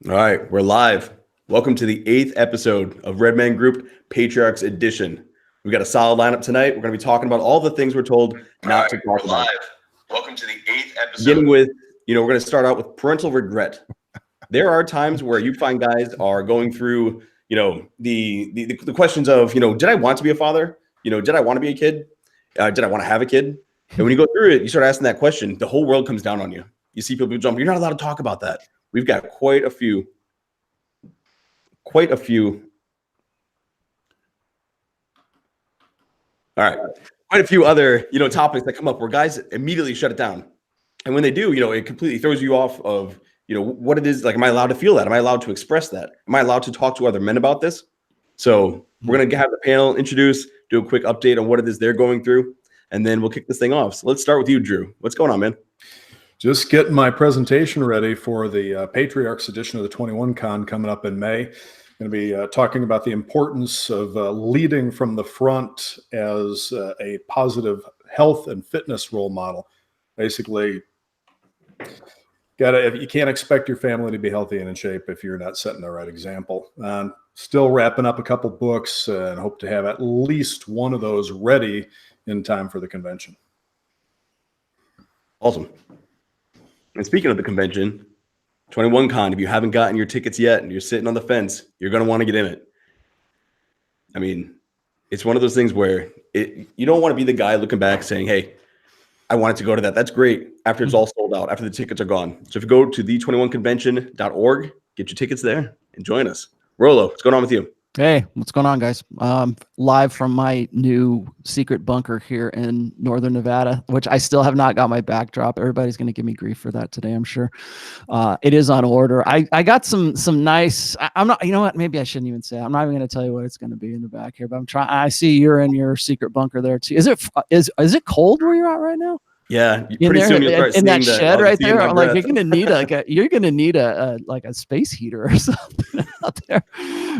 All right, we're live. Welcome to the 8th episode of Red Man Group Patriarchs Edition. We've got a solid lineup tonight. We're going to be talking about all the things we're told not to talk about. Welcome to the 8th episode. Beginning with, we're going to start out with parental regret. There are times where you find guys are going through, the questions of, did I want to be a father? Did I want to be a kid? Did I want to have a kid? And when you go through it, you start asking that question, the whole world comes down on you. You see people jump. You're not allowed to talk about that. We've got quite a few. All right. Quite a few other, topics that come up where guys immediately shut it down. And when they do, it completely throws you off of, what it is. Like, am I allowed to feel that? Am I allowed to express that? Am I allowed to talk to other men about this? So we're going to have the panel introduce, do a quick update on what it is they're going through, and then we'll kick this thing off. So let's start with you, Drew. What's going on, man? Just getting my presentation ready for the Patriarchs edition of the 21 Con coming up in May. Going to be talking about the importance of leading from the front as a positive health and fitness role model. Basically, you can't expect your family to be healthy and in shape if you're not setting the right example. Still wrapping up a couple books and hope to have at least one of those ready in time for the convention. Awesome. And speaking of the convention, 21 Con, if you haven't gotten your tickets yet and you're sitting on the fence, you're going to want to get in it. I mean, it's one of those things where you don't want to be the guy looking back saying, hey, I wanted to go to that. That's great after it's all sold out, after the tickets are gone. So if you go to the21convention.org, get your tickets there and join us. Rolo, what's going on with you? Hey, what's going on, guys? Live from my new secret bunker here in Northern Nevada, which I still have not got my backdrop. Everybody's going to give me grief for that today, I'm sure. It is on order. I got some nice, I'm not, you know what? Maybe I shouldn't even say, I'm not even going to tell you what it's going to be in the back here, but I'm trying. I see you're in your secret bunker there too. Is it cold where you're at right now? Yeah, pretty soon you'll start in that seeing shed right there. I'm like, breath. you're gonna need a space heater or something out there.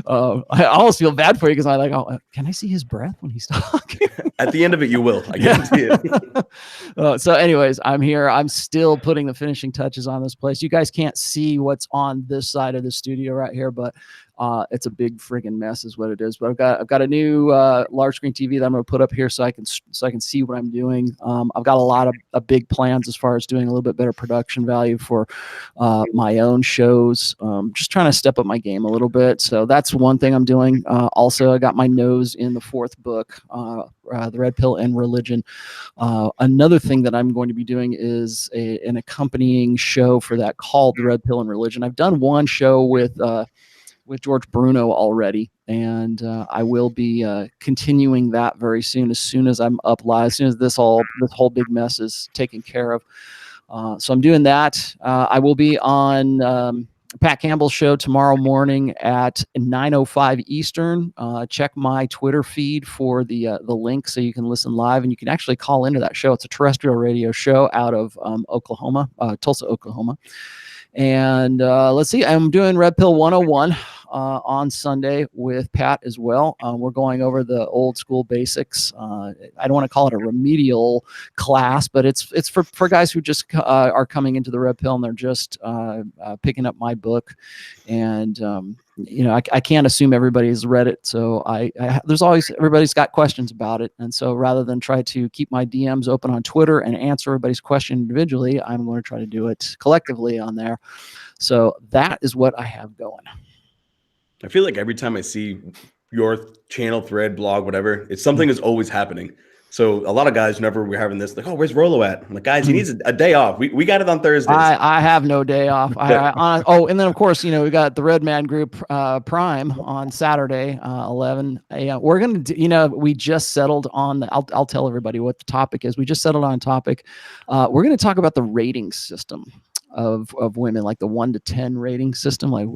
I almost feel bad for you because I like, can I see his breath when he's talking? At the end of it, you will. I guarantee it. So, anyways, I'm here. I'm still putting the finishing touches on this place. You guys can't see what's on this side of the studio right here, but it's a big friggin' mess, is what it is. But I've got a new large screen TV that I'm going to put up here so I can see what I'm doing. I've got a lot of big plans as far as doing a little bit better production value for my own shows. Just trying to step up my game a little bit. So that's one thing I'm doing. Also, I got my nose in the 4th book, The Red Pill and Religion. Another thing that I'm going to be doing is an accompanying show for that called The Red Pill and Religion. I've done one show with George Bruno already, and I will be continuing that very soon. As soon as I'm up live, as soon as this whole big mess is taken care of. So I'm doing that. I will be on Pat Campbell's show tomorrow morning at 9:05 Eastern. Check my Twitter feed for the link so you can listen live, and you can actually call into that show. It's a terrestrial radio show out of Tulsa, Oklahoma. And let's see, I'm doing Red Pill 101 on Sunday with Pat as well. We're going over the old school basics. I don't want to call it a remedial class, but it's for guys who just are coming into the Red Pill and they're just picking up my book. And I can't assume everybody's read it, so there's always, everybody's got questions about it, and so rather than try to keep my DMs open on Twitter and answer everybody's question individually, I'm going to try to do it collectively on there. So that is what I have going. I feel like every time I see your channel, thread, blog, whatever, it's something is always happening. So a lot of guys, whenever we're having this, like, oh, where's Rolo at? I'm like, guys, he needs a day off. We got it on Thursdays. I have no day off. And then of course, we got the Red Man Group Prime on Saturday, 11 a.m. We're gonna do, we just settled on I'll tell everybody what the topic is. We just settled on a topic. We're gonna talk about the rating system of women, like the 1 to 10 rating system. Like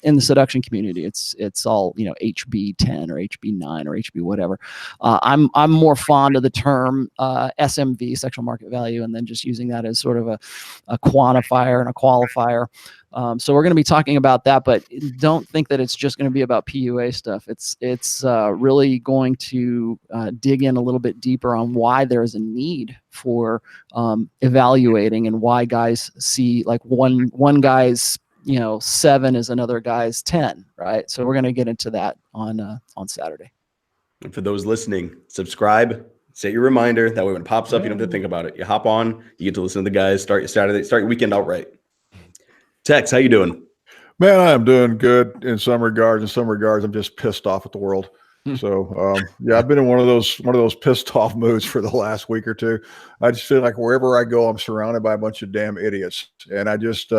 in the seduction community, it's all HB 10 or HB 9 or HB whatever. I'm more fond of the term SMV, sexual market value, and then just using that as sort of a quantifier and a qualifier. So we're going to be talking about that, but don't think that it's just going to be about PUA stuff. It's really going to dig in a little bit deeper on why there is a need for evaluating and why guys see, like one guy's 7 is another guy's 10, right? So we're going to get into that on Saturday. And for those listening, subscribe, set your reminder. That way when it pops up, you don't have to think about it. You hop on, you get to listen to the guys, start your Saturday, start your weekend out right. Tex, how you doing? Man, I am doing good in some regards. In some regards, I'm just pissed off at the world. So, yeah, I've been in one of those pissed off moods for the last week or two. I just feel like wherever I go, I'm surrounded by a bunch of damn idiots, and I just,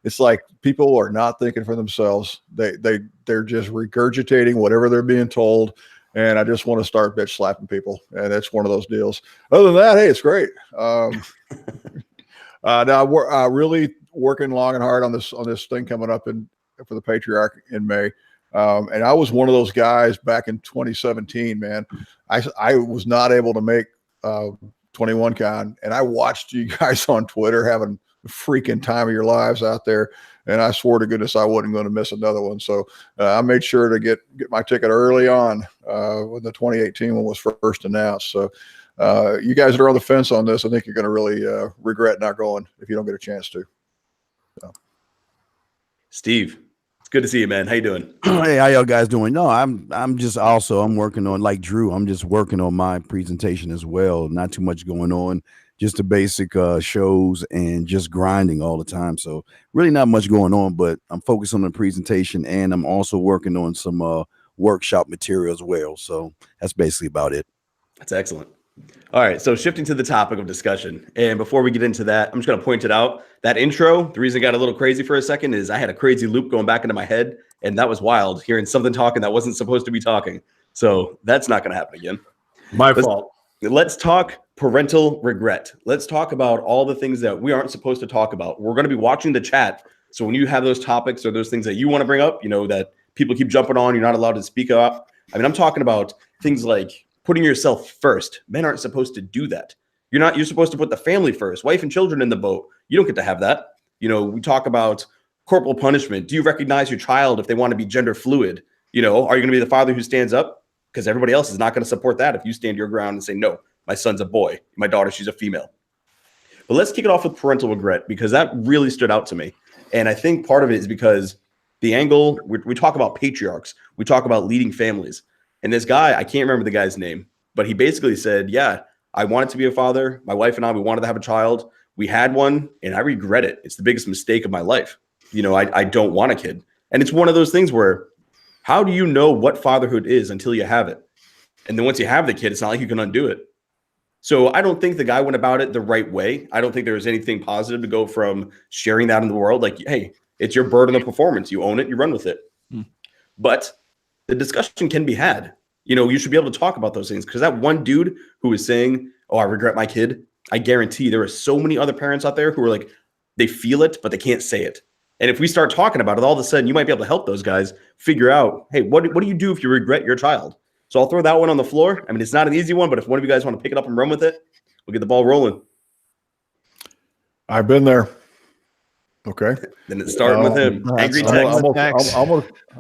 it's like people are not thinking for themselves. They're just regurgitating whatever they're being told, and I just want to start bitch slapping people, and it's one of those deals. Other than that, hey, it's great. Now we're really working long and hard on this thing coming up for the Patriarch in May. And I was one of those guys back in 2017, man. I was not able to make 21Con, and I watched you guys on Twitter having the freaking time of your lives out there. And I swore to goodness I wasn't going to miss another one. So I made sure to get my ticket early on when the 2018 one was first announced. So you guys that are on the fence on this, I think you're going to really regret not going if you don't get a chance to. So. Steve, it's good to see you, man. How you doing? Hey, how y'all guys doing? No, I'm working on, like Drew, I'm just working on my presentation as well. Not too much going on, just the basic shows and just grinding all the time. So really not much going on, but I'm focused on the presentation, and I'm also working on some workshop material as well. So that's basically about it. That's excellent. All right, so shifting to the topic of discussion. And before we get into that, I'm just going to point it out. That intro, the reason it got a little crazy for a second is I had a crazy loop going back into my head, and that was wild, hearing something talking that wasn't supposed to be talking. So that's not going to happen again. My fault. Let's talk parental regret. Let's talk about all the things that we aren't supposed to talk about. We're going to be watching the chat. So when you have those topics or those things that you want to bring up, that people keep jumping on, you're not allowed to speak up. I mean, I'm talking about things like putting yourself first. Men aren't supposed to do that. You're supposed to put the family first, wife and children in the boat. You don't get to have that. We talk about corporal punishment. Do you recognize your child if they want to be gender fluid? Are you going to be the father who stands up? Because everybody else is not going to support that if you stand your ground and say, no, my son's a boy. My daughter, she's a female. But let's kick it off with parental regret, because that really stood out to me. And I think part of it is because the angle, we talk about patriarchs. We talk about leading families. And this guy, I can't remember the guy's name, but he basically said, yeah, I wanted to be a father. My wife and I, we wanted to have a child. We had one, and I regret it. It's the biggest mistake of my life. I don't want a kid. And it's one of those things where, how do you know what fatherhood is until you have it? And then once you have the kid, it's not like you can undo it. So I don't think the guy went about it the right way. I don't think there was anything positive to go from sharing that in the world. Like, hey, it's your burden of performance. You own it, you run with it. But the discussion can be had. You should be able to talk about those things, because that one dude who is saying, oh, I regret my kid, I guarantee there are so many other parents out there who are like, they feel it, but they can't say it. And if we start talking about it, all of a sudden you might be able to help those guys figure out, hey, what do you do if you regret your child? So I'll throw that one on the floor. I mean, it's not an easy one, but if one of you guys want to pick it up and run with it, we'll get the ball rolling. I've been there. Okay. Then it's starting with him. Angry Tex. I'm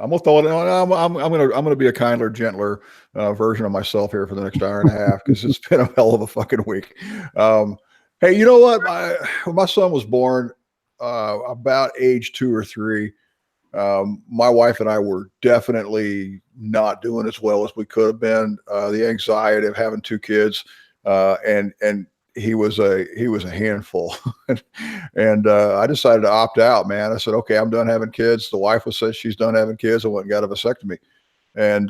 gonna be a kinder, gentler version of myself here for the next hour and a half, because it's been a hell of a fucking week. Hey, you know what? When my son was born, about age 2 or 3, my wife and I were definitely not doing as well as we could have been. The anxiety of having 2 kids, and he was a handful. And I decided to opt out, man. I said, okay, I'm done having kids. The wife said she's done having kids. I went and got a vasectomy. And,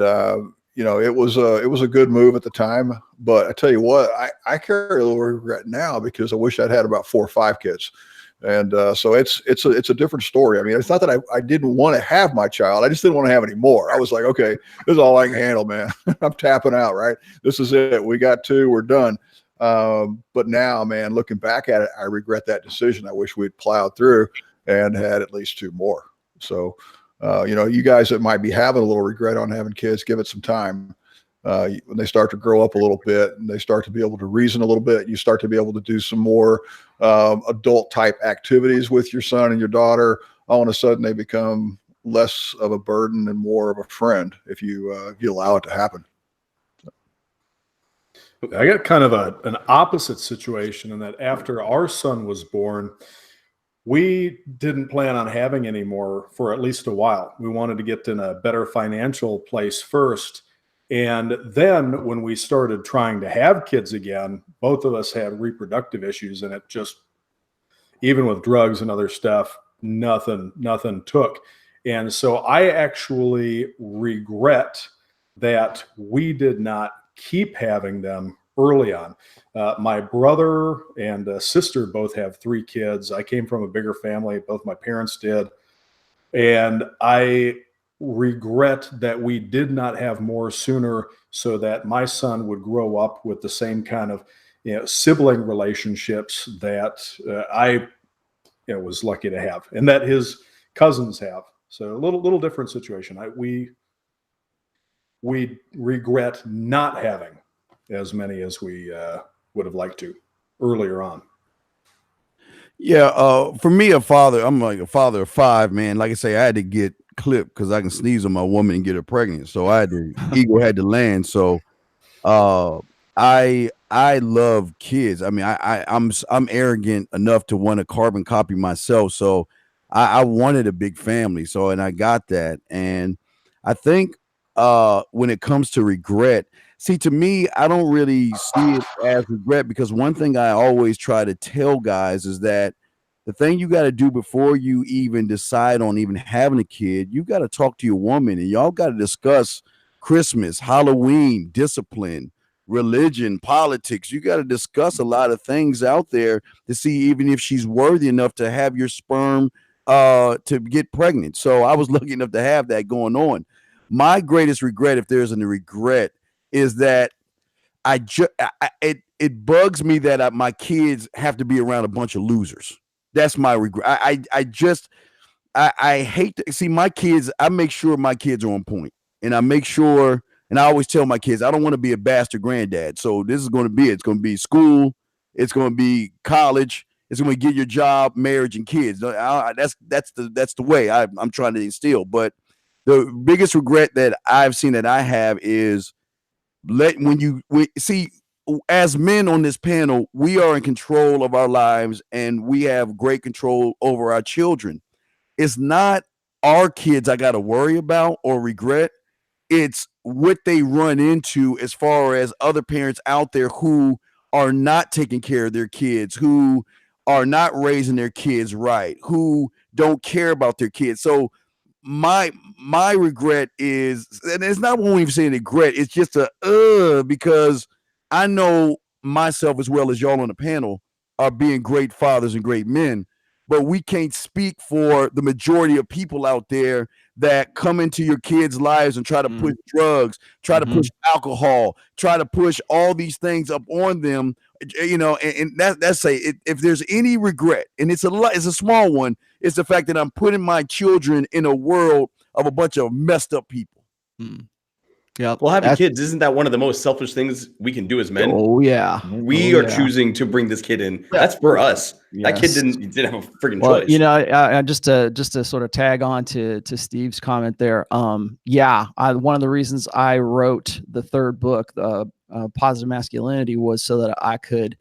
it was a good move at the time, but I tell you what, I carry a little regret now, because I wish I'd had about 4 or 5 kids. And so it's a different story. I mean, it's not that I didn't want to have my child. I just didn't want to have any more. I was like, okay, this is all I can handle, man. I'm tapping out, right? This is it. We got 2, we're done. But now, man, looking back at it, I regret that decision. I wish we'd plowed through and had at least 2 more. So, you guys that might be having a little regret on having kids, give it some time. When they start to grow up a little bit and they start to be able to reason a little bit, you start to be able to do some more adult type activities with your son and your daughter. All of a sudden, they become less of a burden and more of a friend if you allow it to happen. I got kind of an opposite situation in that after our son was born, we didn't plan on having any more for at least a while. We wanted to get in a better financial place first. And then when we started trying to have kids again, both of us had reproductive issues, and it just, even with drugs and other stuff, nothing took. And so I actually regret that we did not keep having them early on. My brother and sister both have 3 kids. I came from a bigger family. Both my parents did. And I regret that we did not have more sooner, so that my son would grow up with the same kind of, sibling relationships that I was lucky to have, and that his cousins have. So a little different situation. We regret not having as many as we would have liked to earlier on. Yeah, for me, I'm like a father of 5, man. Like I say, I had to get clipped because I can sneeze on my woman and get her pregnant. So I had to, ego had to land. So I love kids. I mean, I'm arrogant enough to want to carbon copy myself. So I wanted a big family. So, and I got that. And I think when it comes to regret, see, to me, I don't really see it as regret, because one thing I always try to tell guys is that the thing you got to do before you even decide on even having a kid, you got to talk to your woman, and y'all got to discuss Christmas, Halloween, discipline, religion, politics. You got to discuss a lot of things out there to see even if she's worthy enough to have your sperm to get pregnant. So I was lucky enough to have that going on. My greatest regret, if there's any regret, is that it bugs me that my kids have to be around a bunch of losers. That's my regret. I hate to see my kids. I make sure my kids are on point, and I make sure, and I always tell my kids, I don't want to be a bastard granddad. So this is going to be it. It's going to be school. It's going to be college. It's going to get your job, marriage, and kids. That's the way I'm trying to instill. But the biggest regret that I've seen that I have is see, as men on this panel, we are in control of our lives, and we have great control over our children. It's not our kids I got to worry about or regret. It's what they run into as far as other parents out there who are not taking care of their kids, who are not raising their kids right, who don't care about their kids. So my regret is, and it's not when we say regret, it's just because I know myself as well as y'all on the panel are being great fathers and great men, but we can't speak for the majority of people out there that come into your kids' lives and try to push drugs, try to push alcohol, try to push all these things up on them, and that's if there's any regret, and it's a small one, it's the fact that I'm putting my children in a world of a bunch of messed up people. Yeah. Well, having kids, isn't that one of the most selfish things we can do as men? Oh yeah. We are choosing to bring this kid in. Yeah. That's for us. Yes. That kid didn't have a freaking choice. Just to sort of tag on to Steve's comment there. One of the reasons I wrote the 3rd book, Positive Masculinity, was so that I could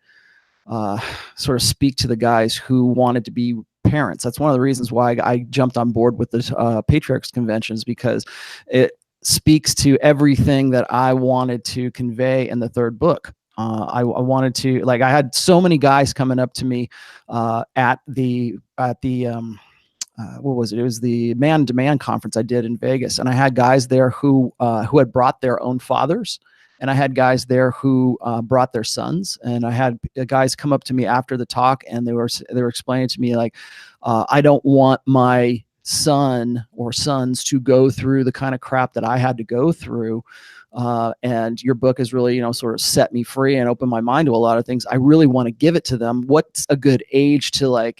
sort of speak to the guys who wanted to be parents. That's one of the reasons why I jumped on board with the Patriarchs conventions, because it speaks to everything that I wanted to convey in the 3rd book. I wanted to, I had so many guys coming up to me at the what was it? It was the Man Demand conference I did in Vegas, and I had guys there who had brought their own fathers, and I had guys there who brought their sons, and I had guys come up to me after the talk, and they were explaining to me I don't want my son or sons to go through the kind of crap that I had to go through. And your book has really, sort of set me free and opened my mind to a lot of things. I really want to give it to them. What's a good age to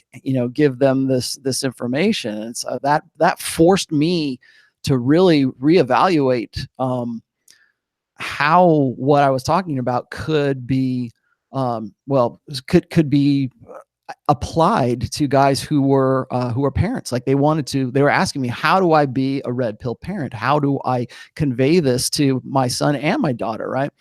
give them this information? And so that forced me to really reevaluate how what I was talking about could be, could be applied to guys who were parents. Like they were asking me, how do I be a red pill parent? How do I convey this to my son and my daughter? Right.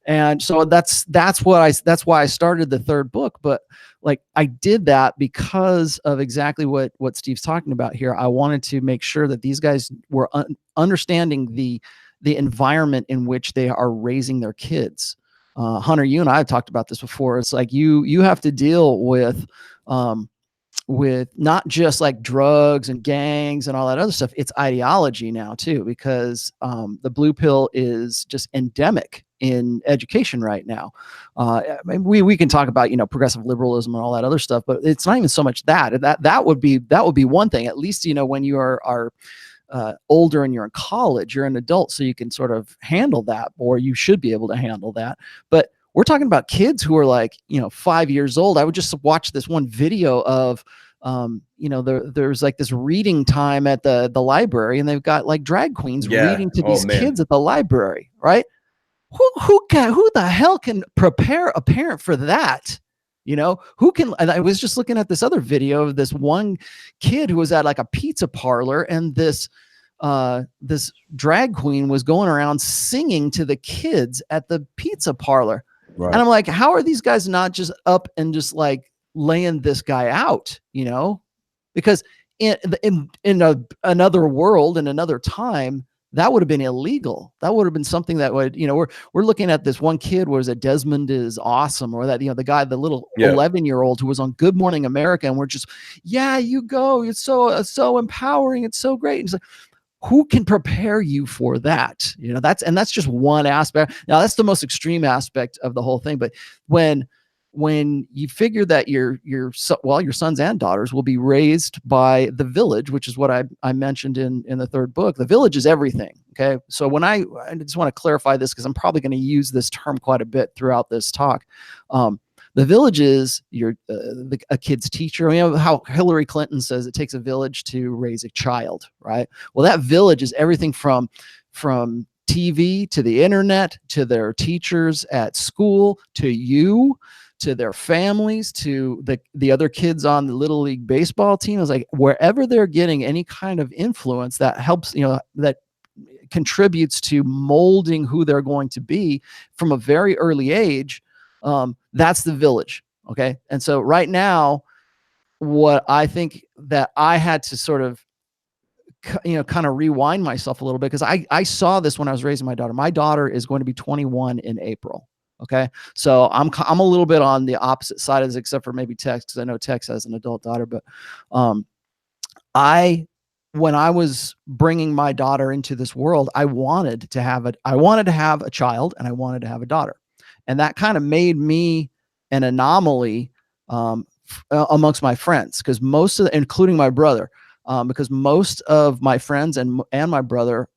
And so that's why I started the third book. But like I did that because of exactly what Steve's talking about here. I wanted to make sure that these guys were understanding the environment in which they are raising their kids. Hunter, you and I have talked about this before. It's like you have to deal with not just like drugs and gangs and all that other stuff. It's ideology now too, because the blue pill is just endemic in education right now. We can talk about, progressive liberalism and all that other stuff, but it's not even so much that would be one thing. At least, when you are older and you're in college, you're an adult, so you can sort of handle that, or you should be able to handle that. But we're talking about kids who are like, 5 years old. I would just watch this one video of, there's like this reading time at the library, and they've got like drag queens reading to these kids at the library, right? Who the hell can prepare a parent for that? Who can? And I was just looking at this other video of this one kid who was at like a pizza parlor, and this drag queen was going around singing to the kids at the pizza parlor. Right. And I'm like, how are these guys not just up and just like laying this guy out? Because in another world, in another time, that would have been illegal. That would have been something that would, we're looking at this one kid, was it Desmond is awesome, or that, the guy, the little 11-year-old who was on Good Morning America, and we're just, you go, it's so empowering, it's so great. And it's like, who can prepare you for that? That's just one aspect. Now that's the most extreme aspect of the whole thing. But when you figure that your sons and daughters will be raised by the village, which is what I mentioned in the third book. The village is everything. Okay. So when I just want to clarify this, because I'm probably going to use this term quite a bit throughout this talk. The village is a kid's teacher. How Hillary Clinton says it takes a village to raise a child, right? Well, that village is everything from TV to the internet, to their teachers at school, to you, to their families, to the other kids on the Little League baseball team. It's like wherever they're getting any kind of influence that helps, that contributes to molding who they're going to be from a very early age. That's the village. Okay. And so right now, what I think that I had to sort of, kind of rewind myself a little bit, because I saw this when I was raising my daughter. My daughter is going to be 21 in April. Okay. So I'm a little bit on the opposite side of this, except for maybe Tex, because I know Tex has an adult daughter, but, when I was bringing my daughter into this world, I wanted to have a child, and I wanted to have a daughter. And that kind of made me an anomaly amongst my friends, because including my brother, because most of my friends and my brother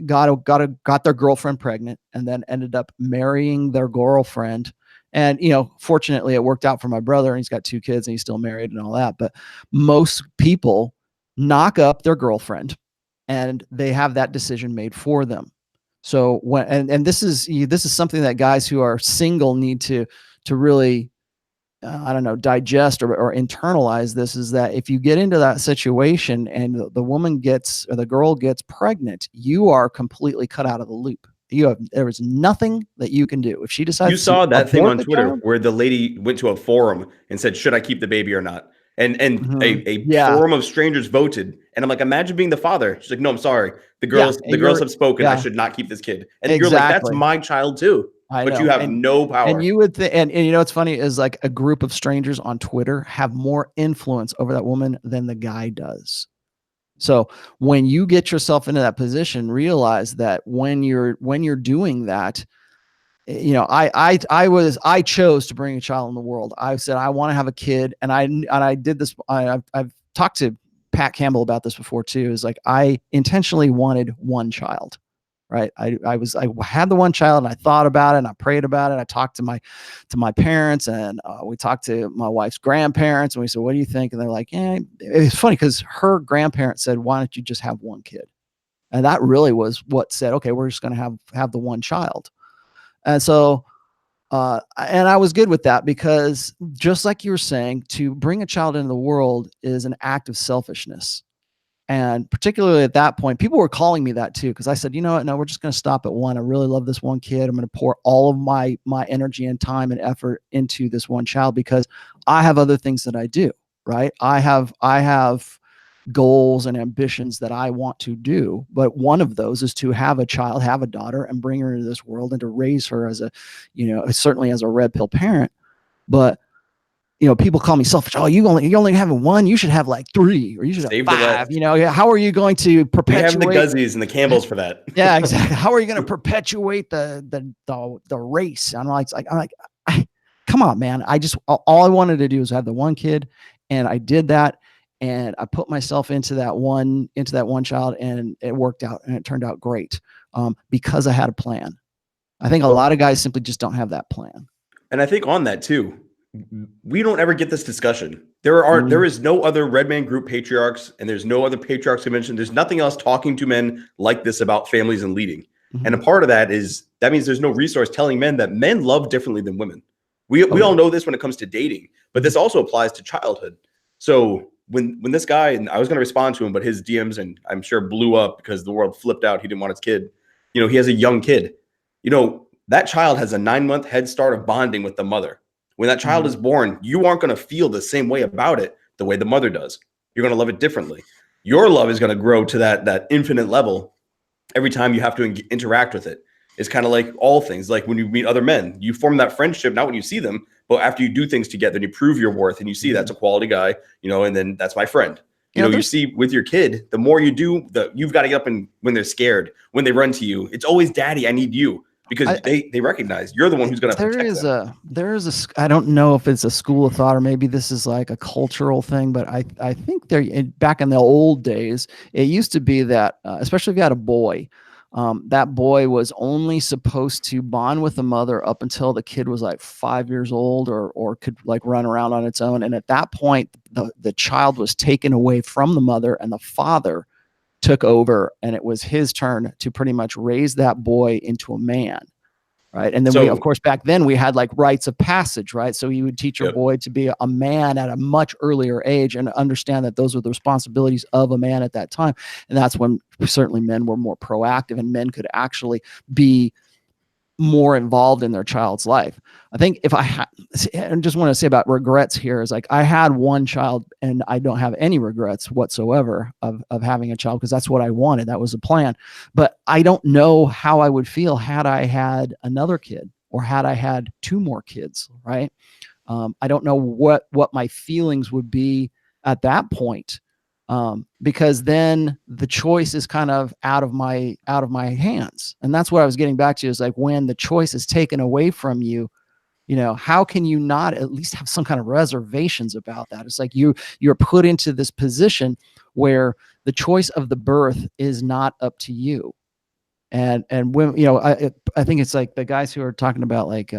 got their girlfriend pregnant, and then ended up marrying their girlfriend. And fortunately, it worked out for my brother, and he's got 2 kids, and he's still married and all that. But most people knock up their girlfriend, and they have that decision made for them. So this is something that guys who are single need to really, digest or internalize. This is that if you get into that situation and the woman or the girl gets pregnant, you are completely cut out of the loop. There is nothing that you can do if she decides. You saw that thing on Twitter where the lady went to a forum and said, "Should I keep the baby or not?" And a forum of strangers voted. And I'm like, imagine being the father. She's like, "No, I'm sorry. The girls have spoken. I should not keep this kid." And you're like, "That's my child too." But you have no power. And you would think, and what's funny is like a group of strangers on Twitter have more influence over that woman than the guy does. So when you get yourself into that position, realize that when you're doing that, I chose to bring a child in the world. I said, I want to have a kid. And I did this. I've talked to Pat Campbell about this before too, is like, I intentionally wanted one child, right? I had the one child, and I thought about it, and I prayed about it. I talked to my parents, and we talked to my wife's grandparents, and we said, "What do you think?" And they're like, "Yeah." It's funny because her grandparents said, "Why don't you just have one kid?" And that really was what said, okay, we're just going to have the one child. And so And I was good with that because just like you were saying, to bring a child into the world is an act of selfishness. And particularly at that point, people were calling me that too, because I said, you know what, no, we're just going to stop at one. I really love this one kid. I'm going to pour all of my energy and time and effort into this one child because I have other things that I do, right? I have goals and ambitions that I want to do. But one of those is to have a child, have a daughter, and bring her into this world and to raise her as a, certainly as a red pill parent. But people call me selfish. Oh, you only have one. You should have like 3, or you should Save have the 5. rest. How are you going to We have perpetuate the Guzzies and the Campbells for that. Yeah, exactly. How are you going to perpetuate the race? I'm like, come on, man. All I wanted to do was have the one kid, and I did that, and I put myself into that one child, and it worked out, and it turned out great because I had a plan. I think a lot of guys simply just don't have that plan. And I think on that too, we don't ever get this discussion. There is no other red man group patriarchs, and there's no other patriarchs convention. There's nothing else talking to men like this about families and leading. Mm-hmm. And a part of that means there's no resource telling men that men love differently than women. We all know this when it comes to dating, but this also applies to childhood. So when this guy, and I was going to respond to him, but his DMs, and I'm sure blew up because the world flipped out. He didn't want his kid. He has a young kid. That child has a 9-month head start of bonding with the mother. When that child is born, you aren't going to feel the same way about it the way the mother does. You're going to love it differently. Your love is going to grow to that infinite level every time you have to interact with it. It's kind of like all things. Like when you meet other men, you form that friendship, not when you see them, but after you do things together and you prove your worth and you see that's a quality guy, and then that's my friend. You see with your kid, the more you do, you've got to get up, and when they're scared, when they run to you, it's always daddy, I need you. Because they recognize you're the one who's going to protect them. I don't know if it's a school of thought or maybe this is like a cultural thing, but I think back in the old days, it used to be that, especially if you had a boy, that boy was only supposed to bond with the mother up until the kid was like 5 years old or could like run around on its own. And at that point, the child was taken away from the mother, and the father took over, and it was his turn to pretty much raise that boy into a man, right? And then of course, back then we had like rites of passage, right? So you would teach your boy to be a man at a much earlier age and understand that those were the responsibilities of a man at that time. And that's when certainly men were more proactive, and men could actually be more involved in their child's life. I think I just want to say about regrets here is like I had one child and I don't have any regrets whatsoever of having a child because that's what I wanted. That was the plan. But I don't know how I would feel had I had another kid or had I had 2 more kids, right? I don't know what my feelings would be at that point. Because then the choice is kind of out of my hands. And that's what I was getting back to is like when the choice is taken away from you, how can you not at least have some kind of reservations about that? It's like you're put into this position where the choice of the birth is not up to you. And when, I think it's like the guys who are talking about like,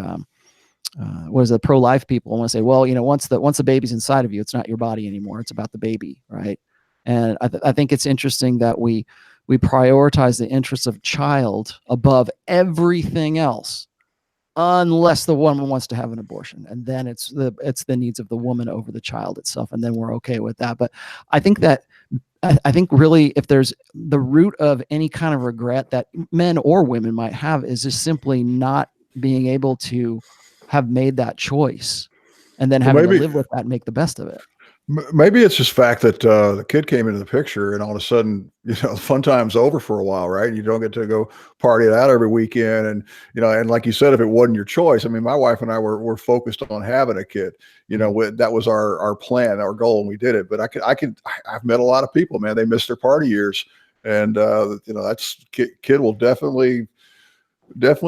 what is the pro-life people want to say, well, once the baby's inside of you, it's not your body anymore. It's about the baby. Right. And I think it's interesting that we prioritize the interests of child above everything else, unless the woman wants to have an abortion, and then it's the needs of the woman over the child itself, and then we're okay with that. But I think really, if there's the root of any kind of regret that men or women might have, is just simply not being able to have made that choice, and then having to live with that and make the best of it. Maybe it's just fact that the kid came into the picture, and all of a sudden, the fun time's over for a while, right? You don't get to go party it out every weekend, and and like you said, if it wasn't your choice, I mean, my wife and I were focused on having a kid. That was our plan, our goal, and we did it. But I've met a lot of people, man. They missed their party years, and that's kid will definitely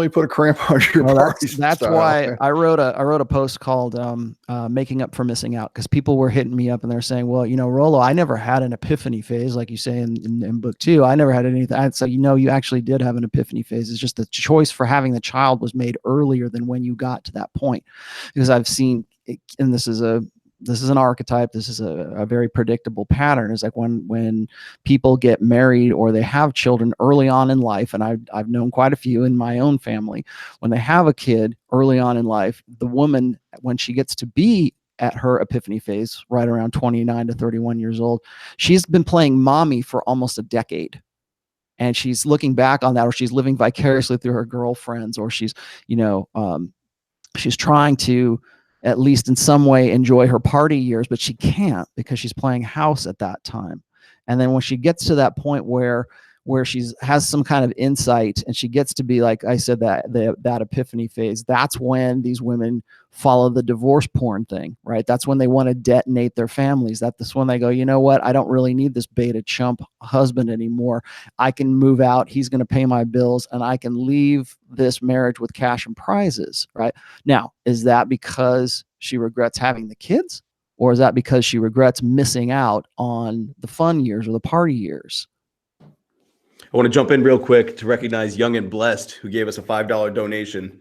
put a cramp on your party. That's why I wrote a post called making up for missing out, because people were hitting me up and they're saying, well, Rollo, I never had an epiphany phase like you say in book 2. I never had anything. So you actually did have an epiphany phase. It's just the choice for having the child was made earlier than when you got to that point. Because I've seen, and this is this is an archetype. This is a very predictable pattern. Is like when people get married or they have children early on in life, and I've known quite a few in my own family. When they have a kid early on in life, the woman, when she gets to be at her epiphany phase, right around 29 to 31 years old, she's been playing mommy for almost a decade. And she's looking back on that, or she's living vicariously through her girlfriends, or she's, she's trying to at least in some way enjoy her party years, but she can't because she's playing house at that time. And then when she gets to that point where she's has some kind of insight and she gets to be, like I said, that epiphany phase, that's when these women follow the divorce porn thing, right? That's when they want to detonate their families. That's when they go, you know what? I don't really need this beta chump husband anymore. I can move out. He's going to pay my bills and I can leave this marriage with cash and prizes, right? Now, is that because she regrets having the kids, or is that because she regrets missing out on the fun years or the party years? I want to jump in real quick to recognize Young and Blessed, who gave us a $5 donation.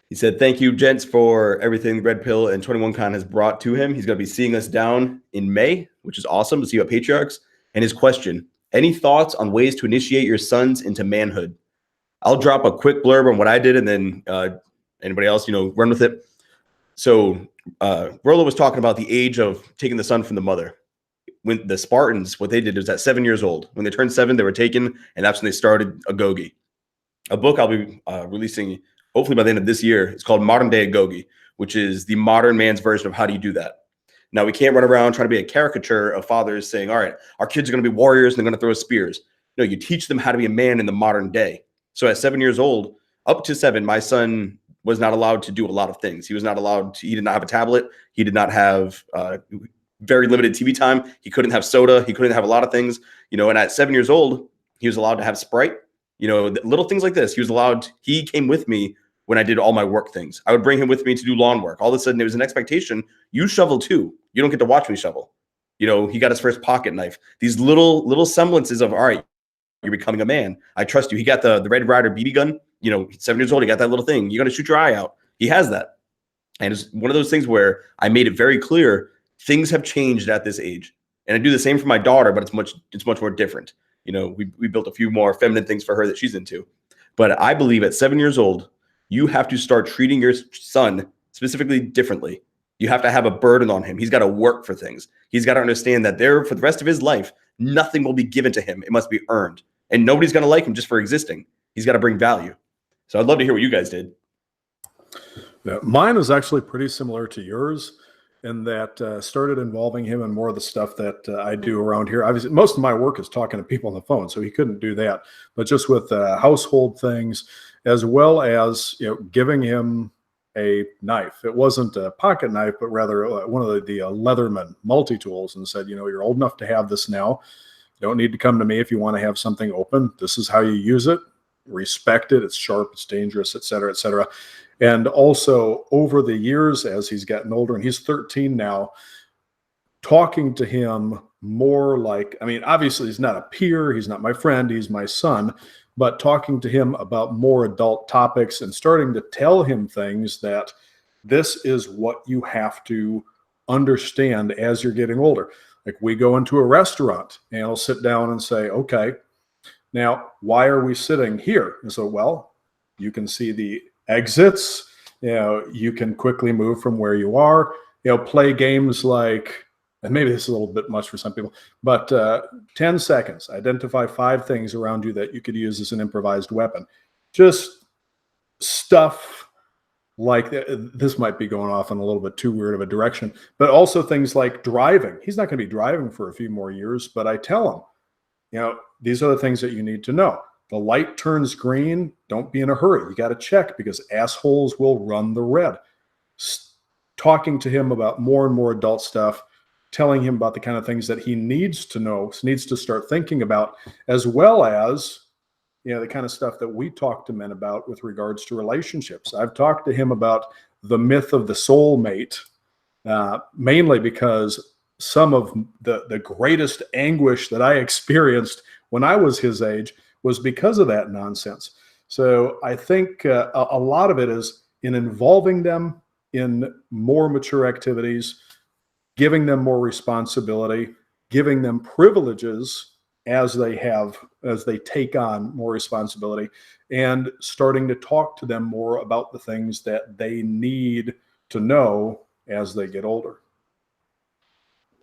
He said, "Thank you, gents, for everything Red Pill and 21Con has brought to him. He's going to be seeing us down in May, which is awesome to see you at Patriarchs." And his question, any thoughts on ways to initiate your sons into manhood? I'll drop a quick blurb on what I did, and then anybody else, run with it. So Rollo was talking about the age of taking the son from the mother. When the Spartans, what they did was at 7 years old. When they turned 7, they were taken, and that's when they started Agoge. A book I'll be releasing hopefully by the end of this year. It's called Modern Day Agoge, which is the modern man's version of how do you do that. Now, we can't run around trying to be a caricature of fathers saying, all right, our kids are going to be warriors and they're going to throw spears. No, you teach them how to be a man in the modern day. So at 7 years old, up to 7, my son was not allowed to do a lot of things. He was not allowed to, he did not have a tablet. He did not have very limited TV time. He couldn't have soda. He couldn't have a lot of things, and at 7 years old, he was allowed to have Sprite, little things like this. He was allowed, he came with me when I did all my work things. I would bring him with me to do lawn work. All of a sudden, there was an expectation. You shovel too. You don't get to watch me shovel. He got his first pocket knife. These little semblances of, all right, you're becoming a man. I trust you. He got the Red Ryder BB gun. 7 years old, he got that little thing. You're going to shoot your eye out. He has that. And it's one of those things where I made it very clear things have changed at this age. And I do the same for my daughter, but it's much more different. We built a few more feminine things for her that she's into. But I believe at 7 years old, you have to start treating your son specifically differently. You have to have a burden on him. He's got to work for things. He's got to understand that for the rest of his life, nothing will be given to him. It must be earned. And nobody's going to like him just for existing. He's got to bring value. So I'd love to hear what you guys did. Yeah, mine is actually pretty similar to yours in that started involving him in more of the stuff that I do around here. Obviously, most of my work is talking to people on the phone, so he couldn't do that. But just with household things, as well as giving him a knife. It wasn't a pocket knife, but rather one of the Leatherman multi-tools, and said, you're old enough to have this now. You don't need to come to me if you want to have something open. This is how you use it. Respect it. It's sharp. It's dangerous, et cetera, et cetera. And also over the years, as he's gotten older, and he's 13 now, talking to him more like, obviously he's not a peer. He's not my friend. He's my son. But talking to him about more adult topics and starting to tell him things that this is what you have to understand as you're getting older. Like we go into a restaurant and I'll sit down and say, okay, now why are we sitting here? And so, well, you can see the exits, you can quickly move from where you are, play games like, and maybe this is a little bit much for some people, but 10 seconds, identify 5 things around you that you could use as an improvised weapon. Just stuff like that. This might be going off in a little bit too weird of a direction, but also things like driving. He's not going to be driving for a few more years, but I tell him, these are the things that you need to know. The light turns green. Don't be in a hurry. You got to check because assholes will run the red. Talking to him about more and more adult stuff, telling him about the kind of things that he needs to know, needs to start thinking about, as well as, the kind of stuff that we talk to men about with regards to relationships. I've talked to him about the myth of the soulmate, mainly because some of the greatest anguish that I experienced when I was his age was because of that nonsense. So I think a lot of it is in involving them in more mature activities, giving them more responsibility, giving them privileges as they take on more responsibility, and starting to talk to them more about the things that they need to know as they get older.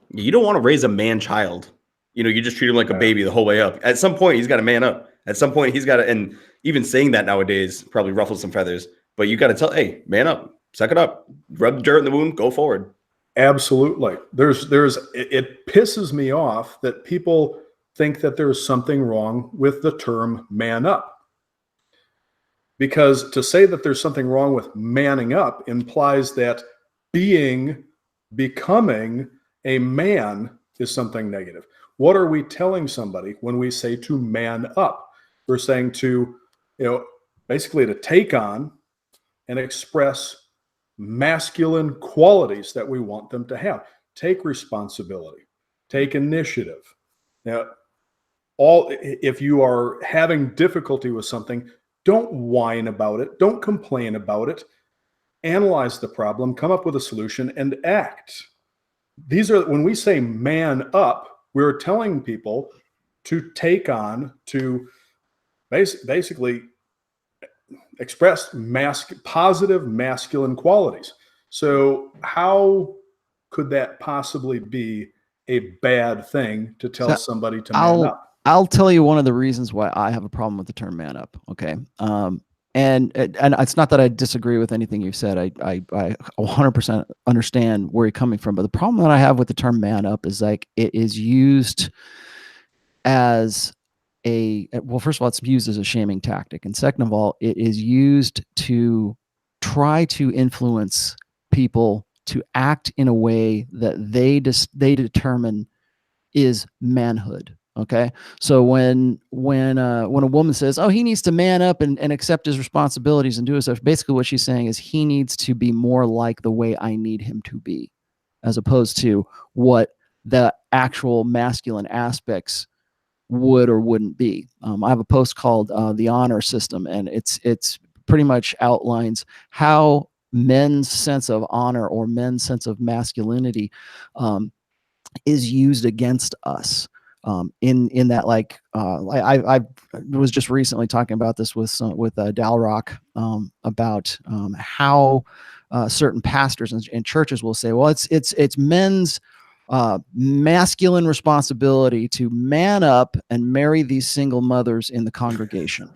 You don't want to raise a man child. You just treat him like a baby the whole way up. At some point, he's got to man up. At some point, he's got to, and even saying that nowadays probably ruffles some feathers, but you got to tell, hey, man up, suck it up, rub the dirt in the wound, go forward. Absolutely. It pisses me off that people think that there's something wrong with the term man up. Because to say that there's something wrong with manning up implies that becoming a man is something negative. What are we telling somebody when we say to man up? We're saying to, basically to take on and express masculine qualities that we want them to have. Take responsibility, take initiative. Now, if you are having difficulty with something, don't whine about it, don't complain about it. Analyze the problem, come up with a solution, and act. When we say man up, we're telling people to take on, to basically express positive masculine qualities. So how could that possibly be a bad thing to tell somebody to man up? I'll tell you one of the reasons why I have a problem with the term man up. Okay. And it's not that I disagree with anything you've said. I 100% understand where you're coming from. But the problem that I have with the term man up is like it is used as first of all, it's used as a shaming tactic. And second of all, it is used to try to influence people to act in a way that they determine is manhood. Okay. So when a woman says, oh, he needs to man up and accept his responsibilities and do his stuff, basically what she's saying is he needs to be more like the way I need him to be, as opposed to what the actual masculine aspects would or wouldn't be. I have a post called The Honor System, and it's pretty much outlines how men's sense of honor or men's sense of masculinity is used against us. In that, like I was just recently talking about this with Dalrock about how certain pastors and churches will say, well, it's men's masculine responsibility to man up and marry these single mothers in the congregation.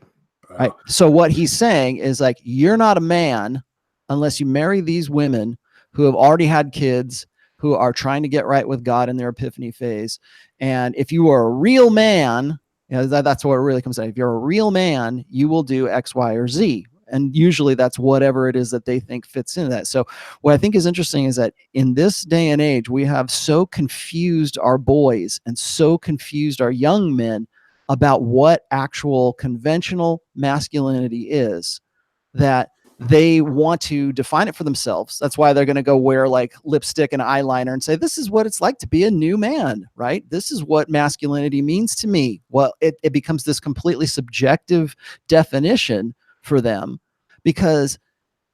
Right. So what he's saying is like, you're not a man unless you marry these women who have already had kids, who are trying to get right with God in their epiphany phase. And if you are a real man, that's what it really comes down to. If you're a real man, you will do X, Y, or Z. And usually that's whatever it is that they think fits into that. So what I think is interesting is that in this day and age, we have so confused our boys and so confused our young men about what actual conventional masculinity is, that they want to define it for themselves. That's why they're going to go wear like lipstick and eyeliner and say, this is what it's like to be a new man, right? This is what masculinity means to me. Well, it becomes this completely subjective definition for them, because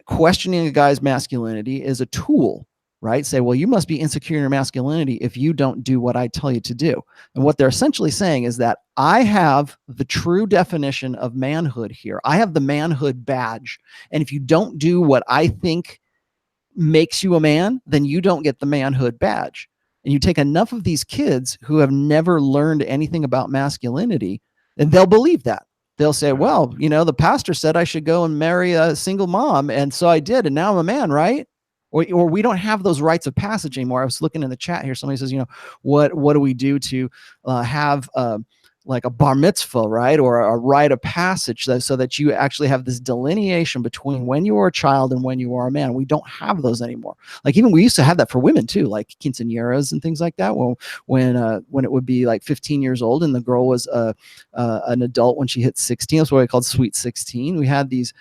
questioning a guy's masculinity is a tool, right? Say, well, you must be insecure in your masculinity if you don't do what I tell you to do. And what they're essentially saying is that I have the true definition of manhood here. I have the manhood badge. And if you don't do what I think makes you a man, then you don't get the manhood badge. And you take enough of these kids who have never learned anything about masculinity, and they'll believe that. They'll say, well, the pastor said I should go and marry a single mom. And so I did. And now I'm a man, right? Or we don't have those rites of passage anymore. I was looking in the chat here. Somebody says, what do we do to have like a bar mitzvah, right? Or a rite of passage so that you actually have this delineation between when you are a child and when you are a man. We don't have those anymore. Like even we used to have that for women too, like quinceañeras and things like that. Well, when it would be like 15 years old and the girl was an adult when she hit 16, that's what we called sweet 16. We had these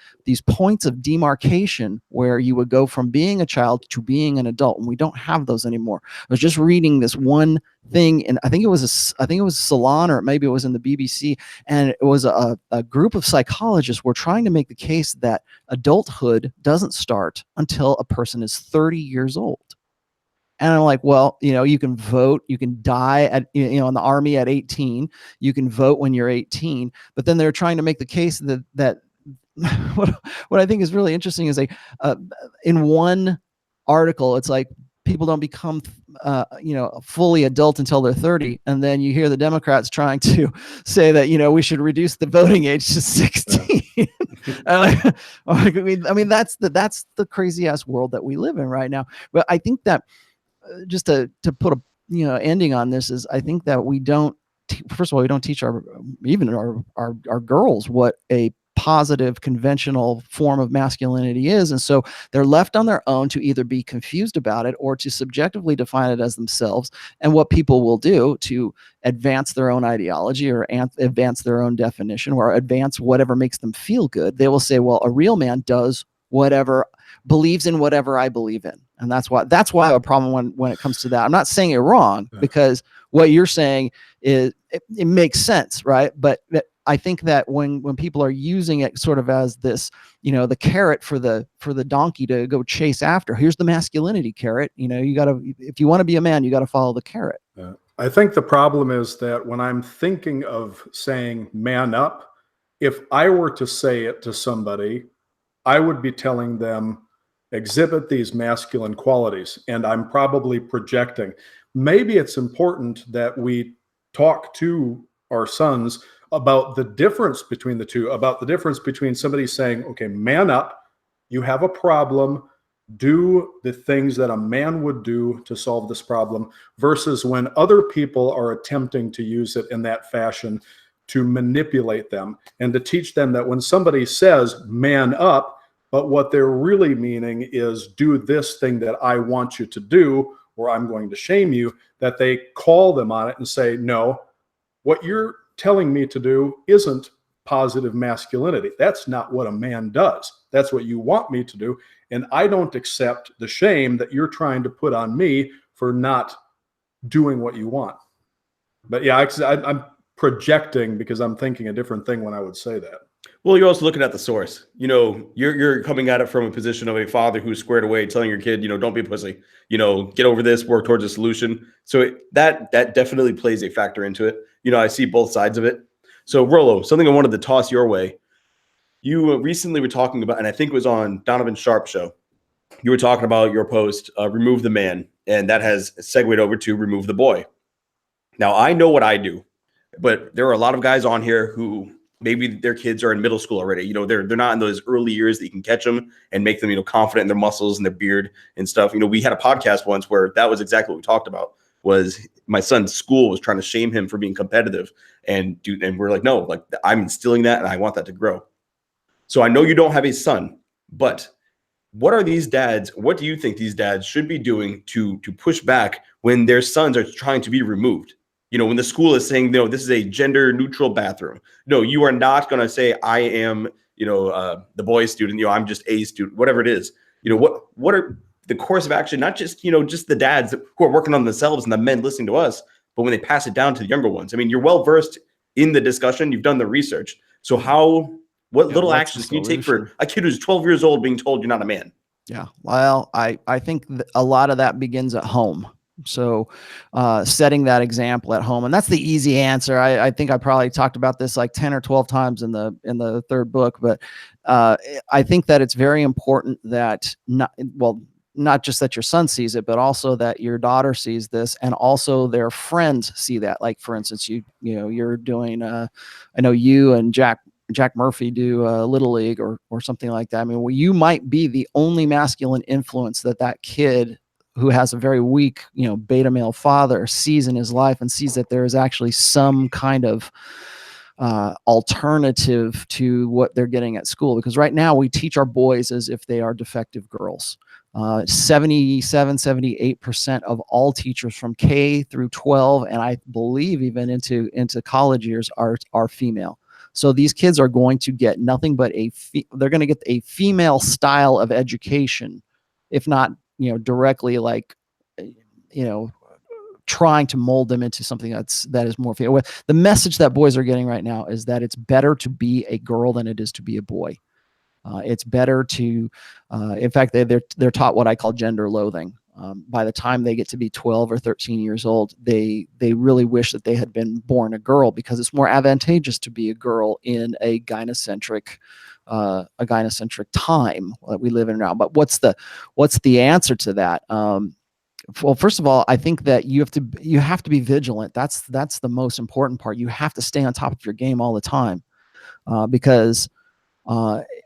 points of demarcation where you would go from being a child to being an adult, and we don't have those anymore. I was just reading this one thing, and I think it was Salon, or maybe it was in the BBC, and it was a group of psychologists were trying to make the case that adulthood doesn't start until a person is 30 years old. And I'm like, well, you can vote, you can die at, in the army at 18, you can vote when you're 18, but then they're trying to make the case that what I think is really interesting is in one article, it's like people don't become, fully adult until they're 30. And then you hear the Democrats trying to say that, we should reduce the voting age to 16. I mean, that's the crazy ass world that we live in right now. But I think that just to put a, ending on this is, I think that we don't, first of all, we don't teach our girls what a positive conventional form of masculinity is, and so they're left on their own to either be confused about it or to subjectively define it as themselves. And what people will do to advance their own ideology or advance their own definition or advance whatever makes them feel good, they will say, well, a real man does whatever, believes in whatever I believe in. And that's why I have a problem when it comes to that. I'm not saying you're wrong, because what you're saying is it makes sense, right? But I think that when people are using it sort of as this, the carrot for the donkey to go chase after, here's the masculinity carrot. You gotta, if you want to be a man, you got to follow the carrot. I think the problem is that when I'm thinking of saying man up, if I were to say it to somebody, I would be telling them, exhibit these masculine qualities. And I'm probably projecting. Maybe it's important that we talk to our sons about the difference between the two, about the difference between somebody saying, okay, man up, you have a problem, do the things that a man would do to solve this problem, versus when other people are attempting to use it in that fashion to manipulate them, and to teach them that when somebody says man up, but what they're really meaning is do this thing that I want you to do, or I'm going to shame you, that they call them on it and say, no, what you're telling me to do isn't positive masculinity. That's not what a man does. That's what you want me to do. And I don't accept the shame that you're trying to put on me for not doing what you want. But yeah, I'm projecting because I'm thinking a different thing when I would say that. Well, you're also looking at the source. You're coming at it from a position of a father who's squared away, telling your kid, don't be a pussy, get over this, work towards a solution. So that definitely plays a factor into it. I see both sides of it. So Rollo, something I wanted to toss your way. You recently were talking about, and I think it was on Donovan Sharp's show, you were talking about your post, remove the man, and that has segued over to remove the boy. Now, I know what I do, but there are a lot of guys on here who maybe their kids are in middle school already. They're not in those early years that you can catch them and make them, confident in their muscles and their beard and stuff. We had a podcast once where that was exactly what we talked about. Was my son's school was trying to shame him for being competitive, and we're like, no, like I'm instilling that and I want that to grow. So I know you don't have a son, but what do you think these dads should be doing to push back when their sons are trying to be removed? When the school is saying, no, this is a gender neutral bathroom. No, you are not going to say I am, the boy student, I'm just a student, whatever it is. What are the course of action, not just, just the dads who are working on themselves and the men listening to us, but when they pass it down to the younger ones. I mean, you're well versed in the discussion, you've done the research. So what little actions can you take for a kid who's 12 years old being told you're not a man? Yeah. Well, I think a lot of that begins at home. So setting that example at home, and that's the easy answer. I think I probably talked about this like 10 or 12 times in the third book, but I think that it's very important that not just that your son sees it, but also that your daughter sees this, and also their friends see that. Like, for instance, you're doing, I know you and Jack Murphy do Little League or something like that. I mean, you might be the only masculine influence that kid who has a very weak, beta male father sees in his life, and sees that there is actually some kind of alternative to what they're getting at school. Because right now we teach our boys as if they are defective girls. 78% of all teachers from K through 12, and I believe even into college years are female. So these kids are going to get nothing but they're going to get a female style of education, if not, directly, like, trying to mold them into something that is more female. The message that boys are getting right now is that it's better to be a girl than it is to be a boy. It's better to, in fact, they're taught what I call gender loathing. By the time they get to be 12 or 13 years old, they really wish that they had been born a girl, because it's more advantageous to be a girl in a gynocentric time that we live in now. But what's the answer to that? Well, first of all, I think that you have to be vigilant. That's the most important part. You have to stay on top of your game all the time, because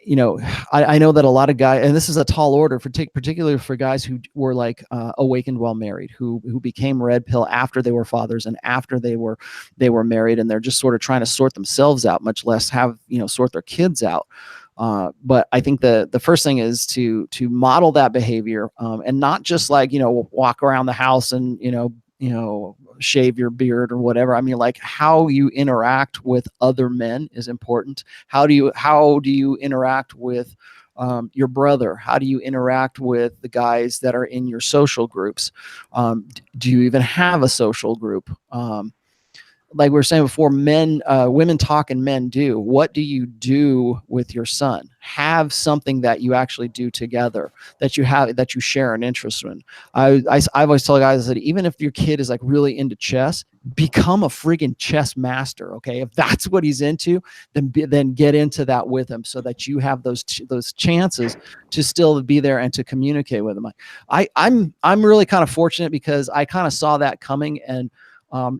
you know, I know that a lot of guys, and this is a tall order particularly for guys who were like awakened while married, who became red pill after they were fathers and after they were married, and they're just sort of trying to sort themselves out, much less have, sort their kids out. But I think the first thing is to model that behavior, and not just like, walk around the house and, shave your beard or whatever. I mean, like, how you interact with other men is important. How do you interact with your brother? How do you interact with the guys that are in your social groups? Do you even have a social group? Like we were saying before, women talk and men do. What do you do with your son? Have something that you actually do together, that you share an interest in. I always tell guys that even if your kid is like really into chess, become a friggin' chess master. Okay, if that's what he's into, then get into that with him, so that you have those chances to still be there and to communicate with him. I'm really kind of fortunate, because I kind of saw that coming. And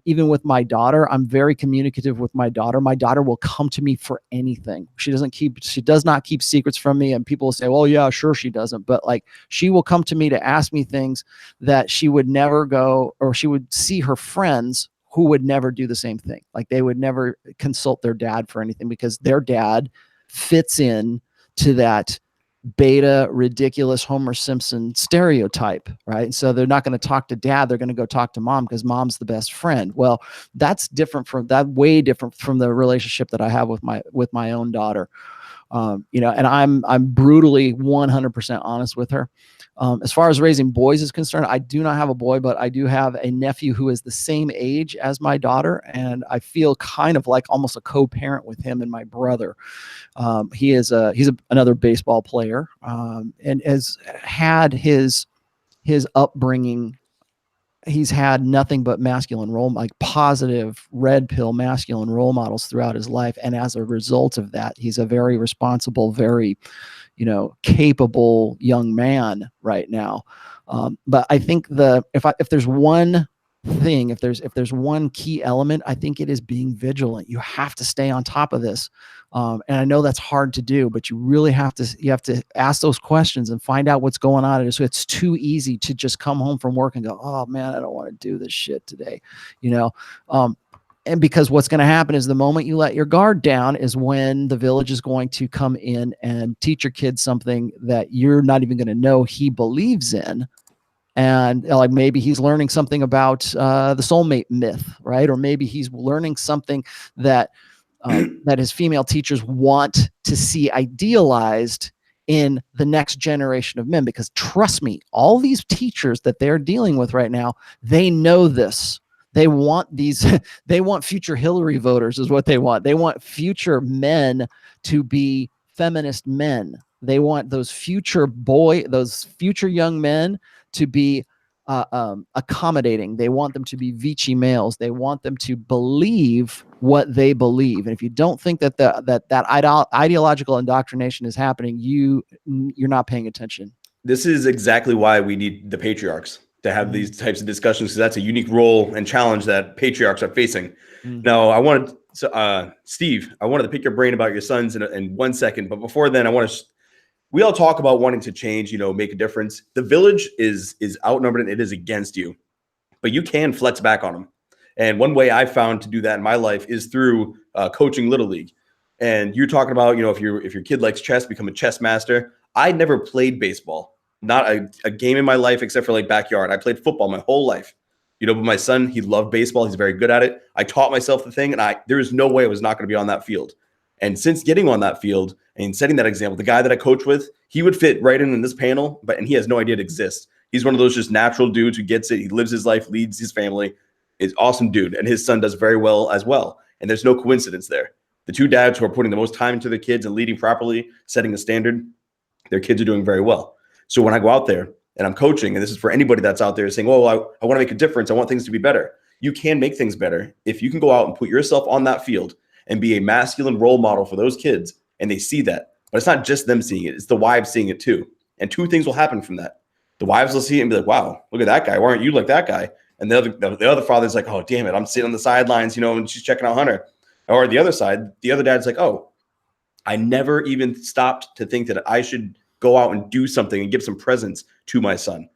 even with my daughter, I'm very communicative with my daughter. My daughter will come to me for anything. She does not keep secrets from me. And people will say, well, yeah, sure she doesn't. But like, she will come to me to ask me things that she would never go, or she would see her friends who would never do the same thing. Like, they would never consult their dad for anything, because their dad fits in to that beta, ridiculous Homer Simpson stereotype, right? And so they're not going to talk to dad. They're going to go talk to mom, because mom's the best friend. Well, that's way different from the relationship that I have with my own daughter. And I'm brutally 100% honest with her. As far as raising boys is concerned, I do not have a boy, but I do have a nephew who is the same age as my daughter, and I feel kind of like almost a co-parent with him and my brother. He's another baseball player, and has had his upbringing. He's had nothing but masculine like positive red pill masculine role models throughout his life. And as a result of that, he's a very responsible, very, capable young man right now. But I think if there's one thing, if there's one key element, I think it is being vigilant. You have to stay on top of this. And I know that's hard to do, but you really have to ask those questions and find out what's going on. It's too easy to just come home from work and go, oh man, I don't want to do this shit today. And because what's going to happen is, the moment you let your guard down is when the village is going to come in and teach your kid something that you're not even going to know he believes in. And like, maybe he's learning something about the soulmate myth, right? Or maybe he's learning something that his female teachers want to see idealized in the next generation of men. Because trust me, all these teachers that they're dealing with right now, they know this. They want they want future Hillary voters is what they want. They want future men to be feminist men. They want those future young men to be accommodating. They want them to be Vichy males. They want them to believe what they believe. And if you don't think that ideological indoctrination is happening, you're not paying attention. This is exactly why we need the patriarchs to have these types of discussions, because that's a unique role and challenge that patriarchs are facing. Now, Steve, I wanted to pick your brain about your sons in 1 second. But before then, we all talk about wanting to change, make a difference. The village is outnumbered and it is against you, but you can flex back on them. And one way I found to do that in my life is through coaching Little League. And you're talking about, if your kid likes chess, become a chess master. I never played baseball, not a game in my life except for like backyard. I played football my whole life, but my son, he loved baseball. He's very good at it. I taught myself the thing, and there is no way I was not going to be on that field. And since getting on that field and setting that example, the guy that I coach with, he would fit right in this panel, and he has no idea it exists. He's one of those just natural dudes who gets it. He lives his life, leads his family, is awesome dude. And his son does very well as well. And there's no coincidence there. The two dads who are putting the most time into their kids and leading properly, setting the standard, their kids are doing very well. So when I go out there and I'm coaching, and this is for anybody that's out there saying, oh, I want to make a difference. I want things to be better. You can make things better if you can go out and put yourself on that field and be a masculine role model for those kids, and they see that. But it's not just them seeing it. It's the wives seeing it too. And two things will happen from that. The wives will see it and be like, wow, look at that guy. Why aren't you like that guy? And the other father's like, oh, damn it, I'm sitting on the sidelines, and she's checking out Hunter. Or the other side, the other dad's like, oh, I never even stopped to think that I should go out and do something and give some presents to my son.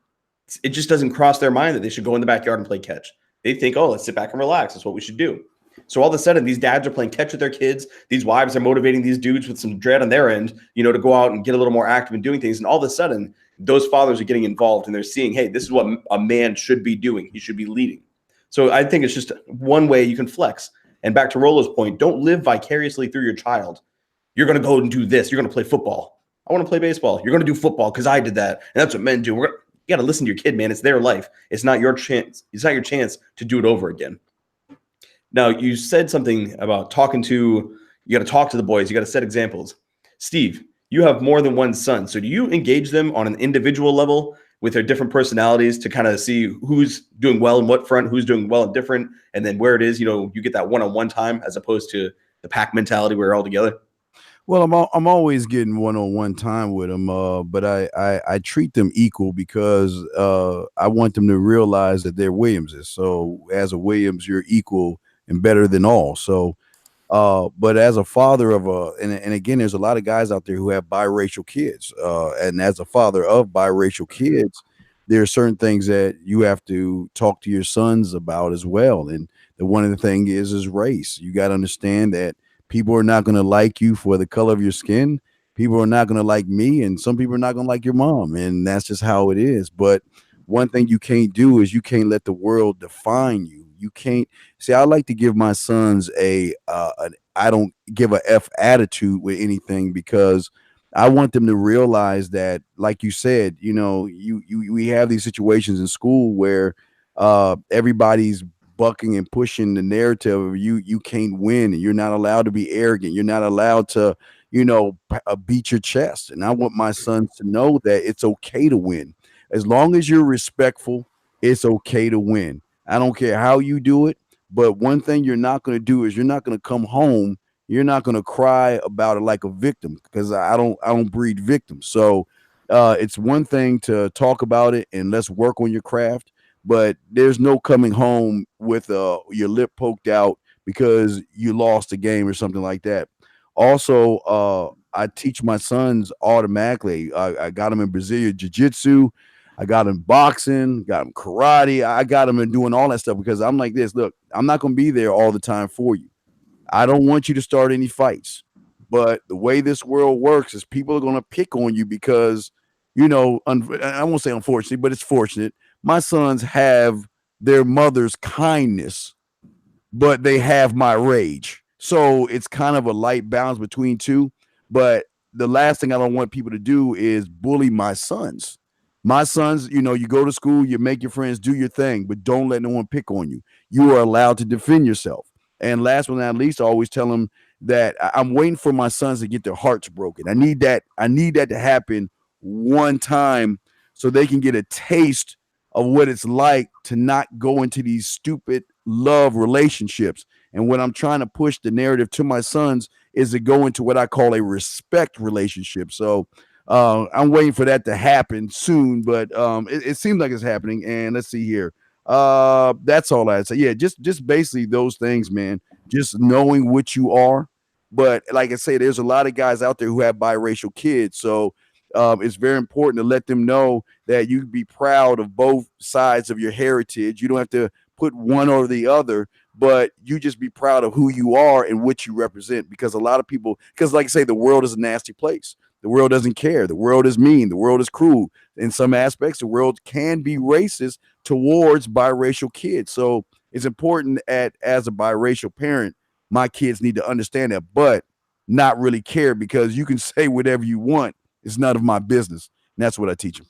It just doesn't cross their mind that they should go in the backyard and play catch. They think, oh, let's sit back and relax. That's what we should do. So all of a sudden, these dads are playing catch with their kids. These wives are motivating these dudes with some dread on their end, to go out and get a little more active in doing things. And all of a sudden, those fathers are getting involved and they're seeing, hey, this is what a man should be doing. He should be leading. So I think it's just one way you can flex. And back to Rollo's point, don't live vicariously through your child. You're going to go and do this. You're going to play football. I want to play baseball. You're going to do football because I did that. And that's what men do. You got to listen to your kid, man. It's their life. It's not your chance. It's not your chance to do it over again. Now, you said something about you got to talk to the boys. You got to set examples. Steve, you have more than one son. So do you engage them on an individual level with their different personalities to kind of see who's doing well in what front, who's doing well in different, and then where it is, you get that one-on-one time as opposed to the pack mentality where we're all together? Well, I'm always getting one-on-one time with them, but I treat them equal because I want them to realize that they're Williamses. So as a Williams, you're equal and better than all. So, but as a father of and again, there's a lot of guys out there who have biracial kids, and as a father of biracial kids, there are certain things that you have to talk to your sons about as well. And one of the things is race. You got to understand that people are not going to like you for the color of your skin. People are not going to like me, and some people are not going to like your mom, and that's just how it is. But one thing you can't do is you can't let the world define you. You can't see. I like to give my sons I don't give a F attitude with anything because I want them to realize that, like you said, we have these situations in school where everybody's bucking and pushing the narrative of you can't win and you're not allowed to be arrogant. You're not allowed to, beat your chest. And I want my sons to know that it's okay to win. As long as you're respectful, it's okay to win. I don't care how you do it. But one thing you're not going to do is you're not going to come home. You're not going to cry about it like a victim because I don't breed victims. So it's one thing to talk about it and let's work on your craft. But there's no coming home with your lip poked out because you lost a game or something like that. Also, I teach my sons automatically. I got them in Brazilian Jiu-Jitsu. I got them boxing, got them karate. I got them in doing all that stuff because I'm like this. Look, I'm not going to be there all the time for you. I don't want you to start any fights. But the way this world works is people are going to pick on you because, I won't say unfortunately, but it's fortunate. My sons have their mother's kindness, but they have my rage. So it's kind of a light balance between two. But the last thing I don't want people to do is bully my sons. My sons, you go to school, you make your friends, do your thing, but don't let no one pick on you. You are allowed to defend yourself. And last but not least, I always tell them that I'm waiting for my sons to get their hearts broken. I need that to happen one time so they can get a taste of what it's like to not go into these stupid love relationships. And what I'm trying to push the narrative to my sons is to go into what I call a respect relationship. So I'm waiting for that to happen soon, but it seems like it's happening. And let's see here. That's all I'd say. Yeah, just basically those things, man. Just knowing what you are. But like I say, there's a lot of guys out there who have biracial kids. So it's very important to let them know that you can be proud of both sides of your heritage. You don't have to put one or the other, but you just be proud of who you are and what you represent. Because a lot of people, like I say, the world is a nasty place. The world doesn't care. The world is mean. The world is cruel. In some aspects, the world can be racist towards biracial kids. So it's important as a biracial parent, my kids need to understand that, but not really care because you can say whatever you want. It's none of my business. And that's what I teach them.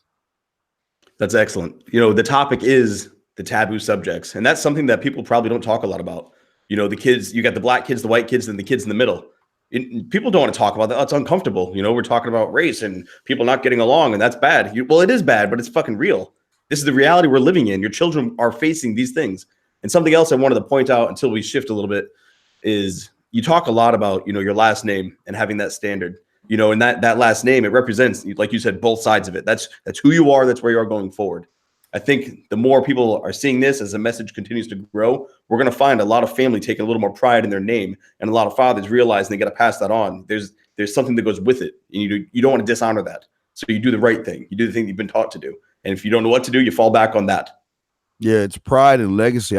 That's excellent. The topic is the taboo subjects. And that's something that people probably don't talk a lot about. The kids, you got the black kids, the white kids, and the kids in the middle. People don't want to talk about that. It's uncomfortable. We're talking about race and people not getting along, and that's bad. Well, it is bad, but it's fucking real. This is the reality we're living in. Your children are facing these things. And something else I wanted to point out until we shift a little bit is you talk a lot about, your last name and having that standard, and that last name, it represents, like you said, both sides of it. That's who you are. That's where you are going forward. I think the more people are seeing this as the message continues to grow, we're going to find a lot of family taking a little more pride in their name, and a lot of fathers realizing they got to pass that on. There's something that goes with it, and you don't want to dishonor that. So you do the right thing. You do the thing you've been taught to do. And if you don't know what to do, you fall back on that. Yeah, it's pride and legacy.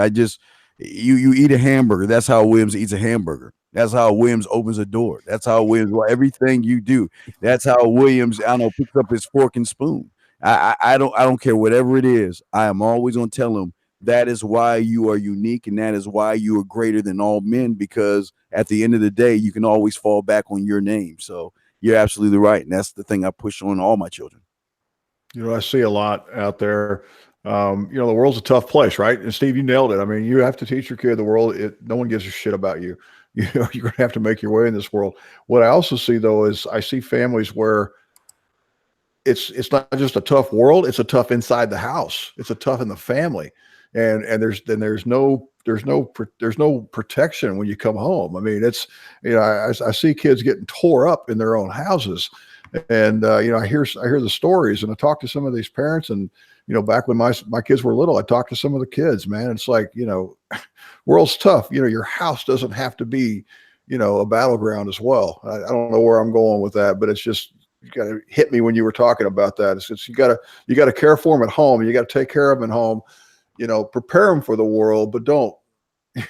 You eat a hamburger. That's how Williams eats a hamburger. That's how Williams opens a door. That's how Williams, everything you do. That's how Williams, picks up his fork and spoon. I don't care whatever it is. I am always going to tell him that is why you are unique, and that is why you are greater than all men, because at the end of the day, you can always fall back on your name. So you're absolutely right. And that's the thing I push on all my children. I see a lot out there. The world's a tough place, right? And Steve, you nailed it. I mean, you have to teach your kid the world. No one gives a shit about you. You're going to have to make your way in this world. What I also see, though, is I see families where it's not just a tough world; it's a tough inside the house. It's a tough in the family, and there's no protection when you come home. I mean, it's I see kids getting tore up in their own houses, and I hear the stories, and I talk to some of these parents, and back when my kids were little, I talked to some of the kids. Man, it's like world's tough. Your house doesn't have to be a battleground as well. I don't know where I'm going with that, but it's just. You got to hit me when you were talking about that. It's you got to care for them at home. You got to take care of them at home. Prepare them for the world, but don't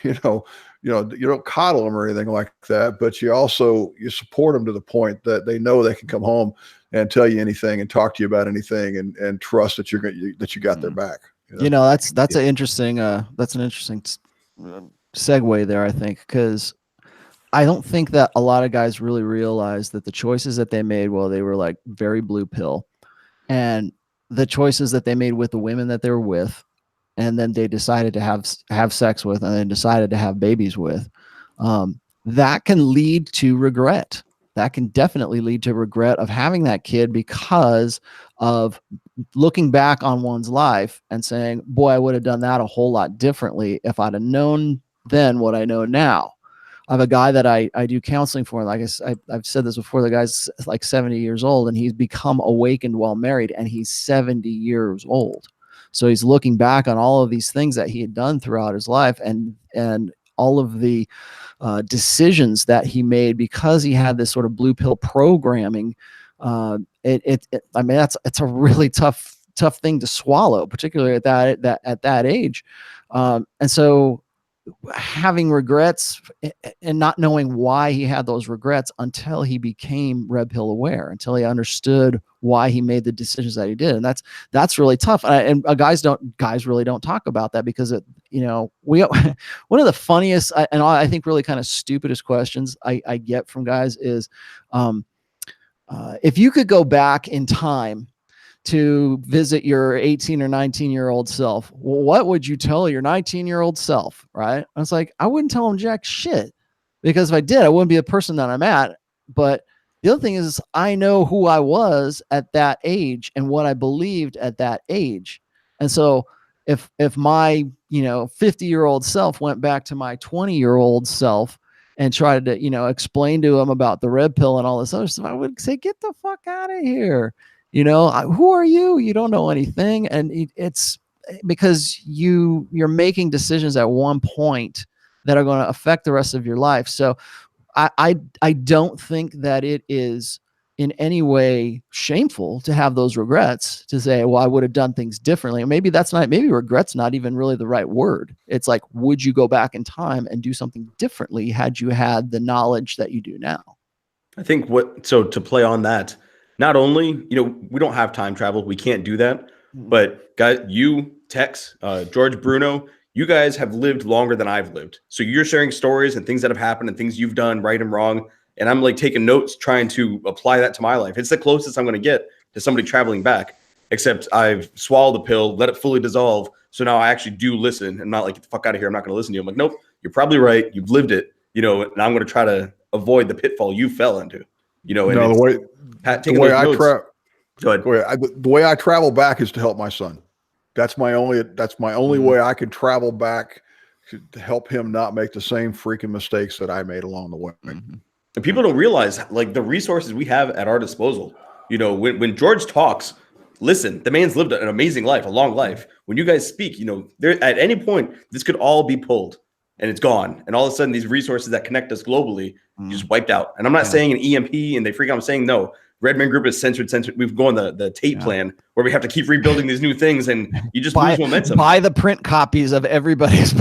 you don't coddle them or anything like that. But you support them to the point that they know they can come home and tell you anything and talk to you about anything and trust that you got their back. That's an interesting segue there, I think, because I don't think that a lot of guys really realize that the choices that they made while they were like very blue pill, and the choices that they made with the women that they were with, and then they decided to have sex with, and then decided to have babies with, that can lead to regret. That can definitely lead to regret of having that kid, because of looking back on one's life and saying, boy, I would have done that a whole lot differently if I'd have known then what I know now. I have a guy that I do counseling for. Like I've said this before, the guy's like 70 years old, and he's become awakened while married, and he's 70 years old. So he's looking back on all of these things that he had done throughout his life, and all of the decisions that he made because he had this sort of blue pill programming. It's a really tough thing to swallow, particularly at that age. And so having regrets and not knowing why he had those regrets until he became red pill aware, until he understood why he made the decisions that he did. And that's really tough. And guys really don't talk about that, because one of the funniest and I think really kind of stupidest questions I get from guys is, if you could go back in time to visit your 18 or 19-year-old self, what would you tell your 19-year-old self? Right. I was like, I wouldn't tell him jack shit, because if I did, I wouldn't be the person that I'm at. But the other thing is, I know who I was at that age and what I believed at that age. And so if my, 50-year-old self went back to my 20-year-old self and tried to, explain to him about the red pill and all this other stuff, I would say, get the fuck out of here. Who are you? You don't know anything. And it's because you're making decisions at one point that are going to affect the rest of your life. So I don't think that it is in any way shameful to have those regrets, to say, well, I would have done things differently. Maybe regret's not even really the right word. It's like, would you go back in time and do something differently had you had the knowledge that you do now? I think to play on that, not only, we don't have time travel. We can't do that. But guys, you, Tex, George Bruno, you guys have lived longer than I've lived. So you're sharing stories and things that have happened and things you've done right and wrong. And I'm like taking notes, trying to apply that to my life. It's the closest I'm going to get to somebody traveling back, except I've swallowed the pill, let it fully dissolve. So now I actually do listen and not like, get the fuck out of here. I'm not going to listen to you. I'm like, nope, you're probably right. You've lived it, and I'm going to try to avoid the pitfall you fell into. You know, and No, taking those notes. Go ahead. The way I travel back is to help my son. That's my only way I can travel back to help him not make the same freaking mistakes that I made along the way. And people don't realize like the resources we have at our disposal. You know, when George talks, listen, the man's lived an amazing life, a long life. When you guys speak, you know, there at any point this could all be pulled and it's gone. And all of a sudden these resources that connect us globally just wiped out. And I'm not saying an EMP and they freak out. I'm saying no. Redman Group is censored. We've gone the tape plan where we have to keep rebuilding these new things, and you just lose momentum. Buy the print copies of everybody's.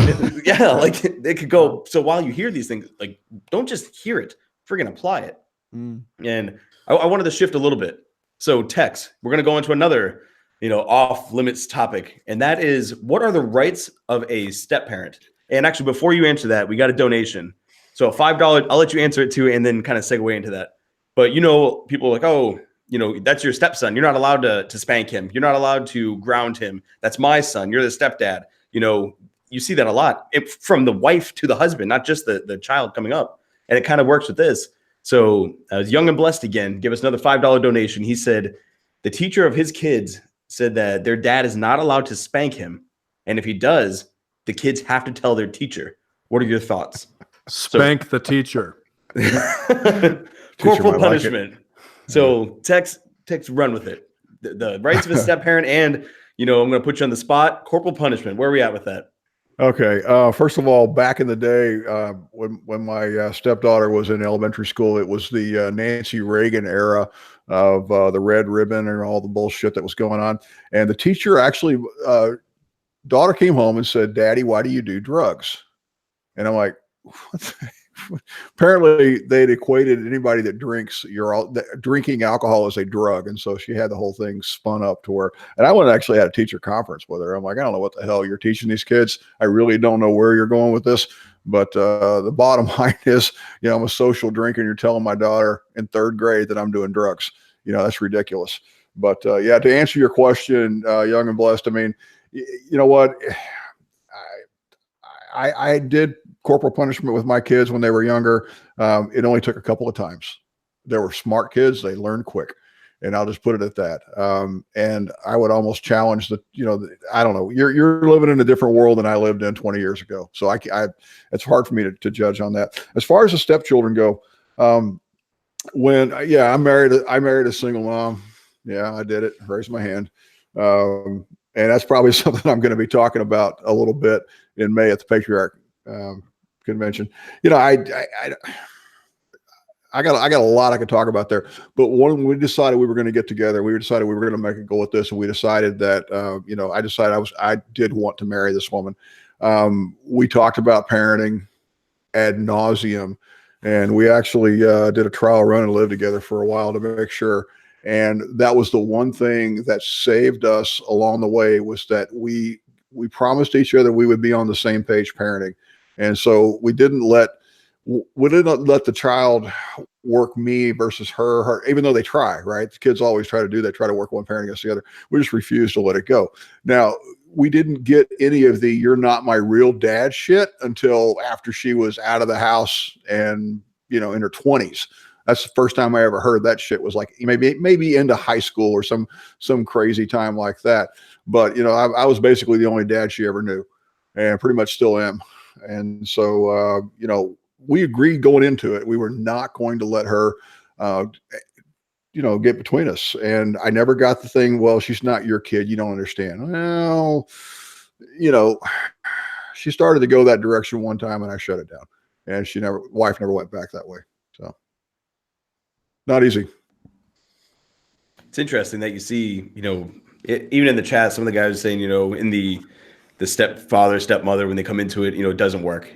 Yeah, like they could go. So while you hear these things, like don't just hear it, friggin' apply it. And I wanted to shift a little bit. So Tex, we're gonna go into another, you know, off limits topic, and that is what are the rights of a step parent? And actually, before you answer that, we got a donation. So $5. I'll let you answer it too, and then kind of segue into that. But, you know, people are like, oh, you know, that's your stepson. You're not allowed to spank him. You're not allowed to ground him. That's my son. You're the stepdad. You know, you see that a lot from the wife to the husband, not just the child coming up. And it kind of works with this. So Young and Blessed again, give us another $5 donation. He said the teacher of his kids said that their dad is not allowed to spank him. And if he does, the kids have to tell their teacher. What are your thoughts? Spank the teacher. Corporal Punishment. So Tex, run with it. The rights of a step parent, and you know, I'm going to put you on the spot. Corporal Punishment. Where are we at with that? Okay. First of all, back in the day, when my stepdaughter was in elementary school, it was the Nancy Reagan era of the red ribbon and all the bullshit that was going on. And the teacher actually, daughter came home and said, "Daddy, why do you do drugs?" And I'm like, what the apparently they'd equated anybody that drinking alcohol as a drug. And so she had the whole thing spun up to where, and I went and actually had a teacher conference with her. I'm like, I don't know what the hell you're teaching these kids. I really don't know where you're going with this. But the bottom line is, you know, I'm a social drinker and you're telling my daughter in 3rd grade that I'm doing drugs. You know, that's ridiculous. But yeah, to answer your question, Young and Blessed, I mean, you know what? I did corporal punishment with my kids when they were younger. It only took a couple of times. They were smart kids. They learned quick. And I'll just put it at that. And I would almost challenge I don't know, you're living in a different world than I lived in 20 years ago. So it's hard for me to judge on that. As far as the stepchildren go, I married a single mom. Yeah, I did it. Raised my hand. And that's probably something I'm going to be talking about a little bit in May at the Patriarch convention. You know, I got a lot I could talk about there, but when we decided we were going to get together, we decided we were going to make a go at this, and we decided that I did want to marry this woman. We talked about parenting ad nauseum, and we actually did a trial run and lived together for a while to make sure. And that was the one thing that saved us along the way, was that we promised each other we would be on the same page parenting. And so we didn't let the child work me versus her, even though they try, right? The kids always try to do that, try to work one parent against the other. We just refused to let it go. Now, we didn't get any of the "you're not my real dad" shit until after she was out of the house and, you know, in her 20s. That's the first time I ever heard that shit. Was like maybe into high school or some crazy time like that. But, you know, I was basically the only dad she ever knew, and pretty much still am. And so, you know, we agreed going into it, we were not going to let her, you know, get between us. And I never got the thing, well, she's not your kid, you don't understand. Well, you know, she started to go that direction one time and I shut it down. And wife never went back that way. So not easy. It's interesting that you see, you know, even in the chat, some of the guys are saying, you know, in the stepfather, stepmother, when they come into it, you know, it doesn't work.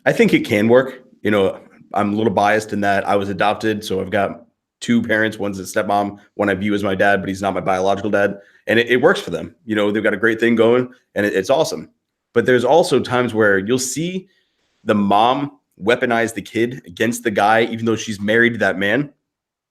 I think it can work. You know, I'm a little biased in that I was adopted. So I've got 2 parents. One's a stepmom, one I view as my dad, but he's not my biological dad. And it works for them. You know, they've got a great thing going and it's awesome. But there's also times where you'll see the mom weaponize the kid against the guy, even though she's married to that man.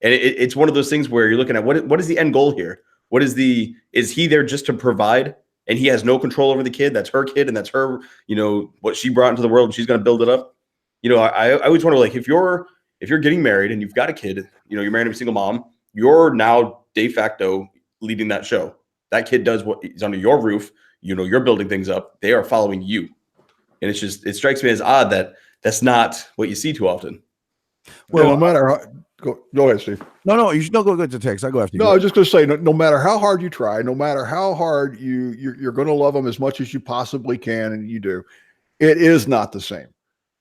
And it's one of those things where you're looking at what is the end goal here? Is he there just to provide and he has no control over the kid? That's her kid and that's her, you know, what she brought into the world and she's going to build it up. You know, I always wonder, like, if you're if you're getting married and you've got a kid, you're married to a single mom, you're now de facto leading that show. That kid does what is under your roof. You're building things up. They are following you. And it strikes me as odd that that's not what you see too often. Well, no matter how, go ahead, Steve. No, you should not go to text. I go after you. No, I was just going to say, no matter how hard you try, no matter how hard you're going to love them as much as you possibly can, and you do, it is not the same.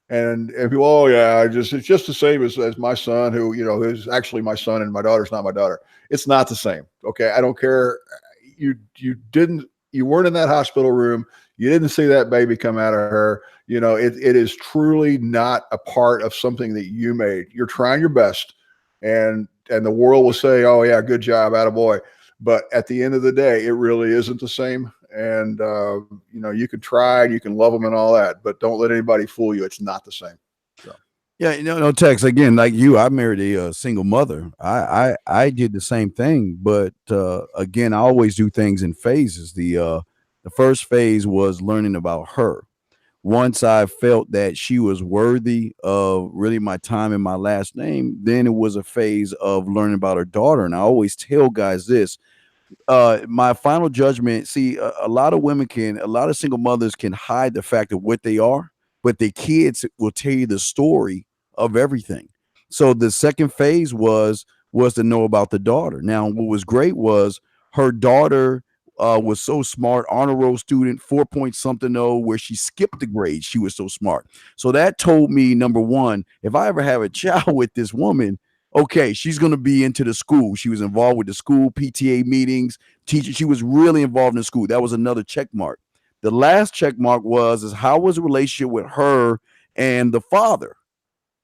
And people, oh yeah, it's just the same as my son, who is actually my son, and my daughter's not my daughter. It's not the same. Okay, I don't care. You weren't in that hospital room. You didn't see that baby come out of her. It is truly not a part of something that you made. You're trying your best, and the world will say, oh yeah, good job, attaboy. But at the end of the day, it really isn't the same. And, you can try and you can love them and all that, but don't let anybody fool you. It's not the same. So. Yeah, no, Tex, again, like you, I married a single mother. I did the same thing, but again, I always do things in phases. The first phase was learning about her. Once I felt that she was worthy of really my time and my last name, then it was a phase of learning about her daughter. And I always tell guys this. My final judgment, see, a lot of single mothers can hide the fact of what they are, but their kids will tell you the story of everything. So the second phase was to know about the daughter. Now, what was great was her daughter was so smart, honor roll student, 4 something where she skipped the grade. She was so smart. So that told me, number one, if I ever have a child with this woman, okay, she's going to be into the school. She was involved with the school PTA meetings, teaching. She was really involved in the school. That was another check mark. The last check mark is how was the relationship with her and the father?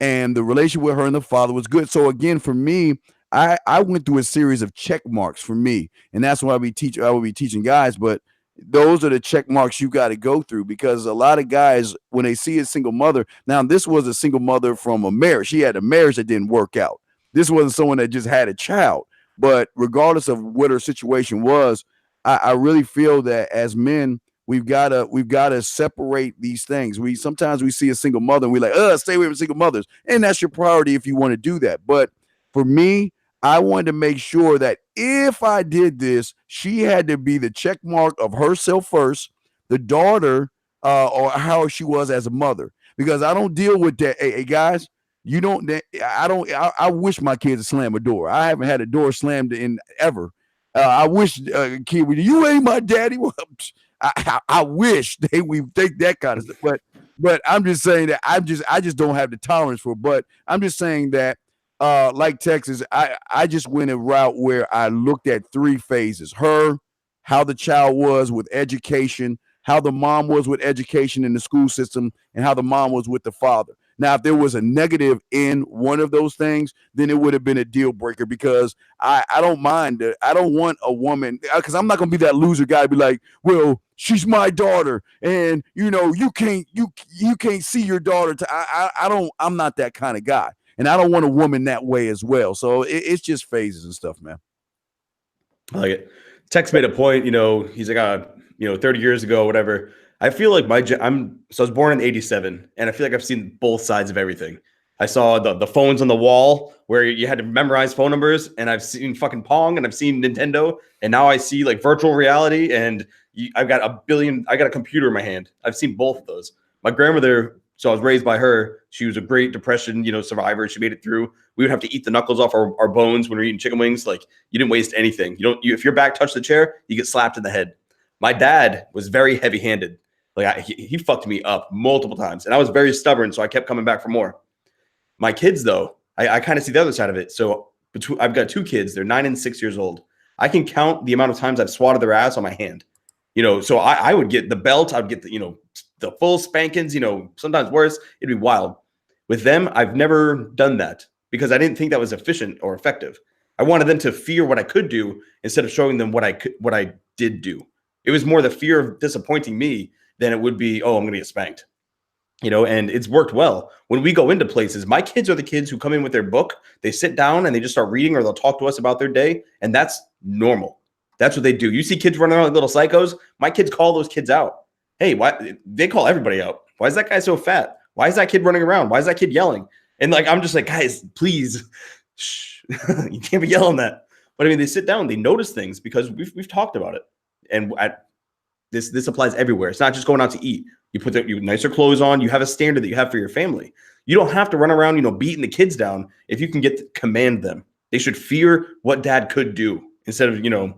And the relationship with her and the father was good. So again, for me, I went through a series of check marks for me. And that's why I will be teaching guys. But those are the check marks you got to go through, because a lot of guys, when they see a single mother, now this was a single mother from a marriage. She had a marriage that didn't work out. This wasn't someone that just had a child. But regardless of what her situation was, I really feel that as men, we've got to separate these things. Sometimes we see a single mother and we're like, stay away from single mothers. And that's your priority if you want to do that. But for me, I wanted to make sure that if I did this, she had to be the check mark of herself first, the daughter, or how she was as a mother. Because I don't deal with that. Hey, guys, I wish my kids would slam a door. I haven't had a door slammed in ever. I wish kid, you ain't my daddy. I wish we think that kind of stuff. But I'm just saying that I just don't have the tolerance for it. But I'm just saying that like Texas, I just went a route where I looked at three phases: her, how the child was with education, how the mom was with education in the school system, and how the mom was with the father. Now, if there was a negative in one of those things, then it would have been a deal breaker, because I don't mind. I don't want a woman, because I'm not going to be that loser guy to be like, well, she's my daughter, and you can't see your daughter. I'm not that kind of guy, and I don't want a woman that way as well. So it's just phases and stuff, man. I like it. Tex made a point. He's like, 30 years ago, whatever. I feel like I was born in '87, and I feel like I've seen both sides of everything. I saw the phones on the wall where you had to memorize phone numbers, and I've seen fucking Pong, and I've seen Nintendo, and now I see like virtual reality, and I've got a computer in my hand. I've seen both of those. My grandmother, so I was raised by her. She was a Great Depression, survivor. She made it through. We would have to eat the knuckles off our bones when we were eating chicken wings. Like, you didn't waste anything. If your back touched the chair, you get slapped in the head. My dad was very heavy-handed. Like, he fucked me up multiple times, and I was very stubborn, so I kept coming back for more. My kids, though, I kind of see the other side of it. So I've got two kids. They're 9 and 6 years old. I can count the amount of times I've swatted their ass on my hand. So I would get the belt. I'd get the full spankings. Sometimes worse. It'd be wild. With them, I've never done that because I didn't think that was efficient or effective. I wanted them to fear what I could do instead of showing them what I did do. It was more the fear of disappointing me than it would be, oh, I'm going to get spanked, and it's worked well. When we go into places, my kids are the kids who come in with their book, they sit down and they just start reading, or they'll talk to us about their day. And that's normal. That's what they do. You see kids running around like little psychos. My kids call those kids out. Hey, why? They call everybody out. Why is that guy so fat? Why is that kid running around? Why is that kid yelling? And like, I'm just like, guys, please, shh. You can't be yelling that. But I mean, they sit down, they notice things because we've talked about it. And this applies everywhere. It's not just going out to eat. You put your nicer clothes on. You have a standard that you have for your family. You don't have to run around, beating the kids down if you can command them. They should fear what dad could do instead of, and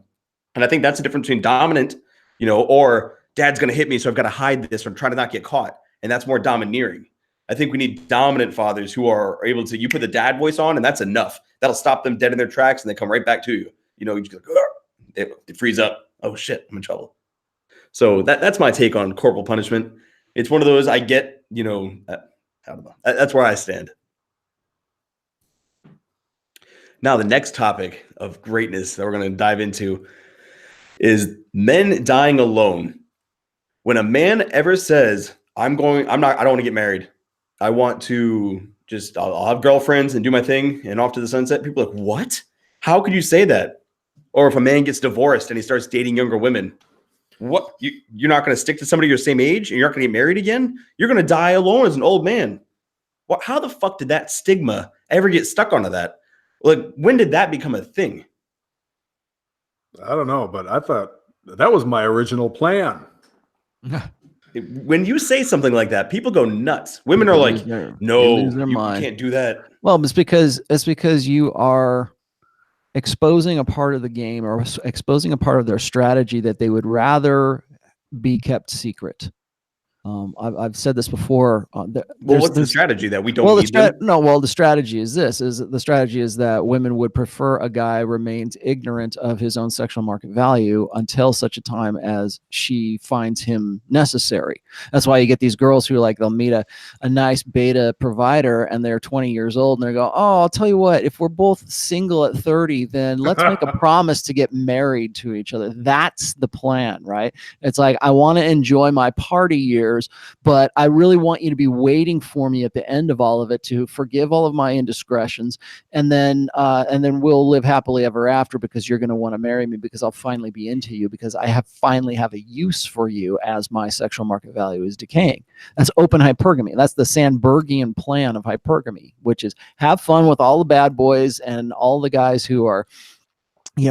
I think that's the difference between dominant, or dad's going to hit me, so I've got to hide this or try to not get caught. And that's more domineering. I think we need dominant fathers who are able to, you put the dad voice on and that's enough. That'll stop them dead in their tracks and they come right back to you. You just go, they freeze up. Oh shit, I'm in trouble. So that's my take on corporal punishment. It's one of those I get, I don't know. That's where I stand. Now, the next topic of greatness that we're going to dive into is men dying alone. When a man ever says, I don't want to get married. I want to I'll have girlfriends and do my thing and off to the sunset. People are like, what? How could you say that? Or if a man gets divorced and he starts dating younger women, what? You're not going to stick to somebody your same age and you're not going to get married again? You're going to die alone as an old man. How the fuck did that stigma ever get stuck onto that? Like, when did that become a thing? I don't know, but I thought that was my original plan. When you say something like that, people go nuts. Women are like, no, you can't do that. Well, it's because you are exposing a part of the game or exposing a part of their strategy that they would rather be kept secret. I've said this before. What's the strategy that we don't need them? The strategy is this: the strategy is that women would prefer a guy remains ignorant of his own sexual market value until such a time as she finds him necessary. That's why you get these girls who they'll meet a nice beta provider and they're 20 years old and they go, oh, I'll tell you what, if we're both single at 30, then let's make a promise to get married to each other. That's the plan, right? It's like, I want to enjoy my party years, but I really want you to be waiting for me at the end of all of it to forgive all of my indiscretions, and then we'll live happily ever after because you're going to want to marry me because I'll finally be into you because I finally have a use for you as my sexual market value is decaying. That's open hypergamy. That's the Sandbergian plan of hypergamy, which is have fun with all the bad boys and all the guys who are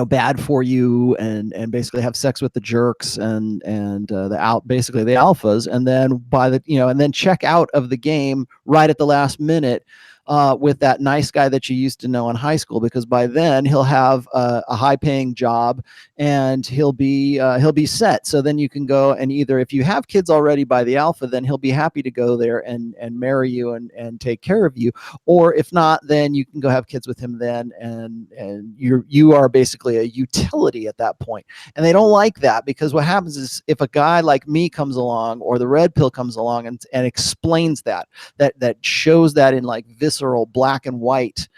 bad for you and basically have sex with the jerks and basically the alphas, and then and then check out of the game right at the last minute with that nice guy that you used to know in high school, because by then he'll have a high-paying job and he'll be set. So then you can go and either, if you have kids already by the alpha, then he'll be happy to go there and marry you and take care of you. Or if not, then you can go have kids with him then, and you are basically a utility at that point. And they don't like that, because what happens is if a guy like me comes along or the red pill comes along and explains that shows that in visceral black and white,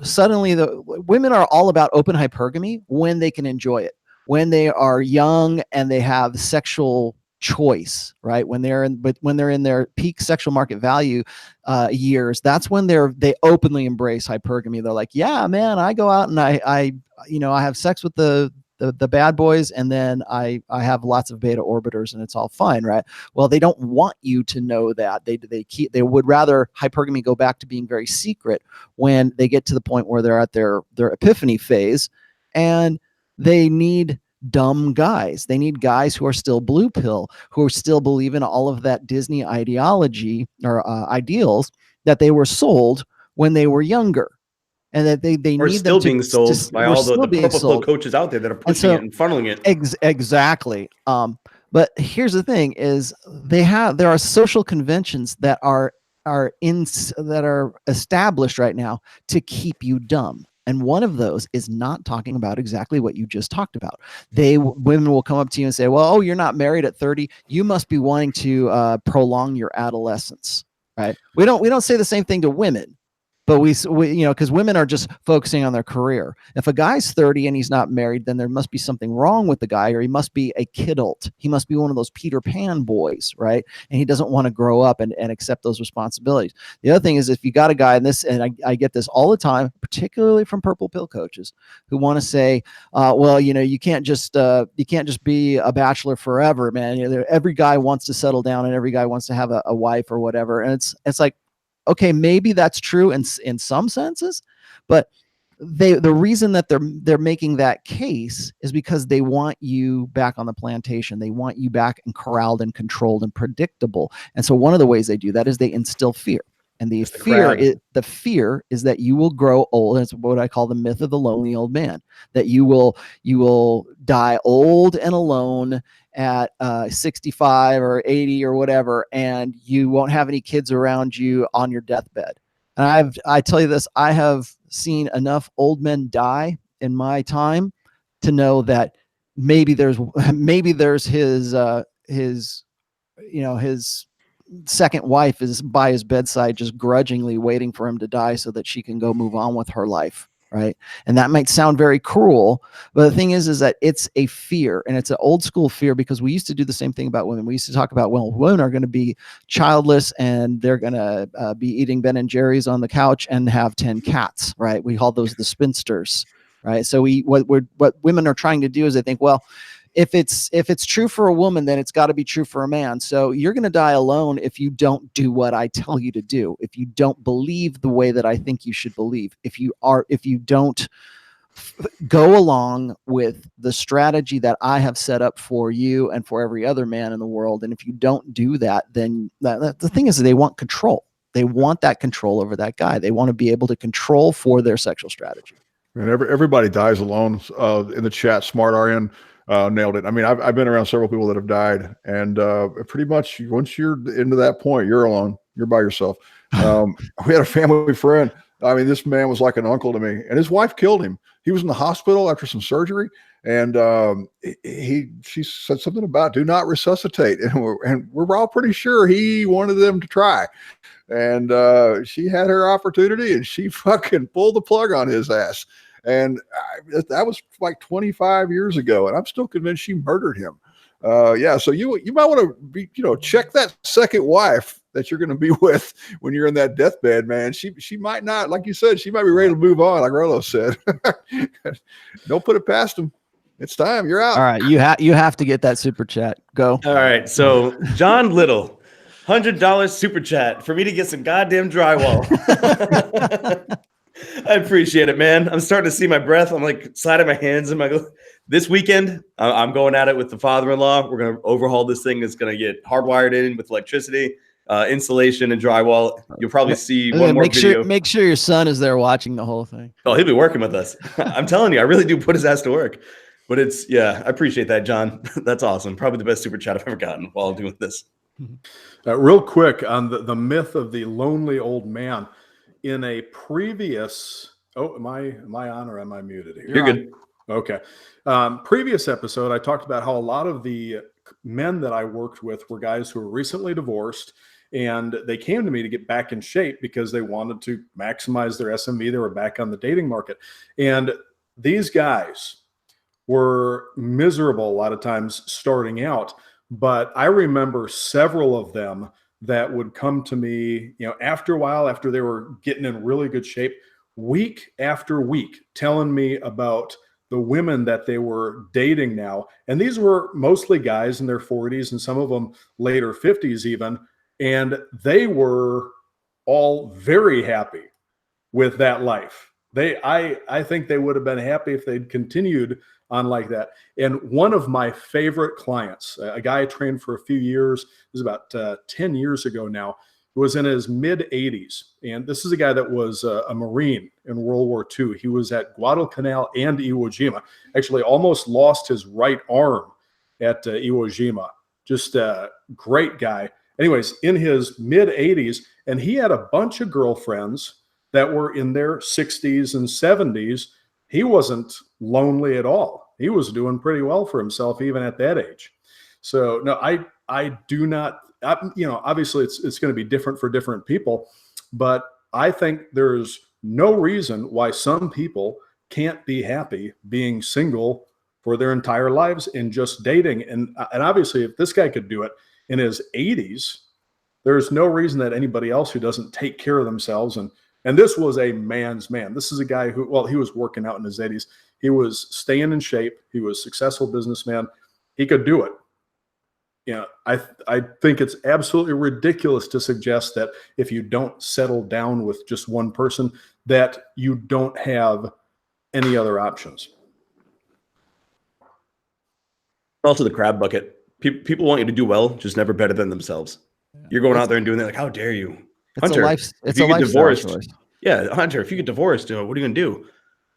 suddenly the women are all about open hypergamy when they can enjoy it, when they are young and they have sexual choice, right? When they're in their peak sexual market value years, that's when they openly embrace hypergamy. They're like, yeah, man, I go out and I have sex with the bad boys, and then I have lots of beta orbiters and it's all fine, right? Well, they don't want you to know that. They would rather hypergamy go back to being very secret when they get to the point where they're at their epiphany phase, and they need dumb guys. They need guys who are still blue pill, who are still believe in all of that Disney ideology or ideals that they were sold when they were younger. And that they or need still them being sold by all the purple pill coaches out there that are pushing it and funneling it. Exactly. But here's the thing: is there are social conventions that are established right now to keep you dumb. And one of those is not talking about exactly what you just talked about. Women will come up to you and say, well, oh, you're not married at 30. You must be wanting to prolong your adolescence, right? We don't say the same thing to women. But we because women are just focusing on their career. If a guy's 30 and he's not married, then there must be something wrong with the guy, or he must be a kidult. He must be one of those Peter Pan boys, right? And he doesn't want to grow up and accept those responsibilities. The other thing is, if you got a guy in this, and I get this all the time, particularly from purple pill coaches who want to say, well, you can't just be a bachelor forever, man. Every guy wants to settle down and every guy wants to have a wife or whatever. And it's like, okay, maybe that's true in some senses, but the reason that they're making that case is because they want you back on the plantation. They want you back and corralled and controlled and predictable. And so one of the ways they do that is they instill fear. And the It's the fear crowd. the fear is that you will grow old. It's what I call the myth of the lonely old man, that you will die old and alone at 65 or 80 or whatever, and you won't have any kids around you on your deathbed. And I tell you this, I have seen enough old men die in my time to know that maybe there's his his second wife is by his bedside, just grudgingly waiting for him to die so that she can go move on with her life. Right. And that might sound very cruel, but the thing is that it's a fear, and it's an old school fear, because we used to do the same thing about women. We used to talk about, well, women are going to be childless and they're going to be eating Ben and Jerry's on the couch and have 10 cats. Right. We call those the spinsters. Right. So what women are trying to do is they think, well, if it's true for a woman, then it's got to be true for a man. So you're going to die alone if you don't do what I tell you to do, if you don't believe the way that I think you should believe, if you don't go along with the strategy that I have set up for you and for every other man in the world. And if you don't do that, then the thing is, they want control. They want that control over that guy. They want to be able to control for their sexual strategy. And everybody dies alone. In the chat, Smart RN nailed it. I mean, I've been around several people that have died, and pretty much once you're into that point, you're alone. You're by yourself. We had a family friend. I mean, this man was like an uncle to me, and his wife killed him. He was in the hospital after some surgery, and she said something about do not resuscitate, and we're all pretty sure he wanted them to try. And she had her opportunity, and she fucking pulled the plug on his ass. And that was like 25 years ago, and I'm still convinced she murdered him. Yeah, so you might want to be, check that second wife that you're going to be with when you're in that deathbed, man. She might not, like you said, she might be ready to move on, like Rolo said. Don't put it past him. It's time. You're out. All right, you have to get that super chat. Go. All right, so John Little, $100 super chat for me to get some goddamn drywall. I appreciate it, man. I'm starting to see my breath. I'm like sliding my hands in my. This weekend, I'm going at it with the father-in-law. We're going to overhaul this thing. It's going to get hardwired in with electricity, insulation, and drywall. You'll probably see one more video. Make sure your son is there watching the whole thing. Oh, he'll be working with us. I'm telling you, I really do put his ass to work. But I appreciate that, John. That's awesome. Probably the best super chat I've ever gotten while I'm doing this. Real quick on the myth of the lonely old man. In a previous, am I on or am I muted here? You're good. Okay. Previous episode, I talked about how a lot of the men that I worked with were guys who were recently divorced, and they came to me to get back in shape because they wanted to maximize their SMV. They were back on the dating market. And these guys were miserable a lot of times starting out, but I remember several of them that would come to me, after a while, after they were getting in really good shape, week after week, telling me about the women that they were dating now. And these were mostly guys in their 40s and some of them later 50s even. And they were all very happy with that life. I think they would have been happy if they'd continued on like that. And one of my favorite clients, a guy I trained for a few years, this is about 10 years ago now, was in his mid 80s. And this is a guy that was a Marine in World War II. He was at Guadalcanal and Iwo Jima. Actually almost lost his right arm at Iwo Jima. Just a great guy. Anyways, in his mid 80s, and he had a bunch of girlfriends that were in their 60s and 70s. He wasn't lonely at all. He was doing pretty well for himself even at that age. So no, I do not, obviously it's going to be different for different people, but I think there's no reason why some people can't be happy being single for their entire lives and just dating. And obviously if this guy could do it in his 80s, there's no reason that anybody else who doesn't take care of themselves. And this was a man's man. This is a guy who, well, he was working out in his 80s. He was staying in shape. He was a successful businessman. He could do it. I think it's absolutely ridiculous to suggest that if you don't settle down with just one person, that you don't have any other options. Also, the crab bucket. People want you to do well, just never better than themselves. You're going out there and doing that. Like, how dare you, Hunter? It's a lifestyle choice. Yeah, Hunter. If you get divorced, what are you gonna do?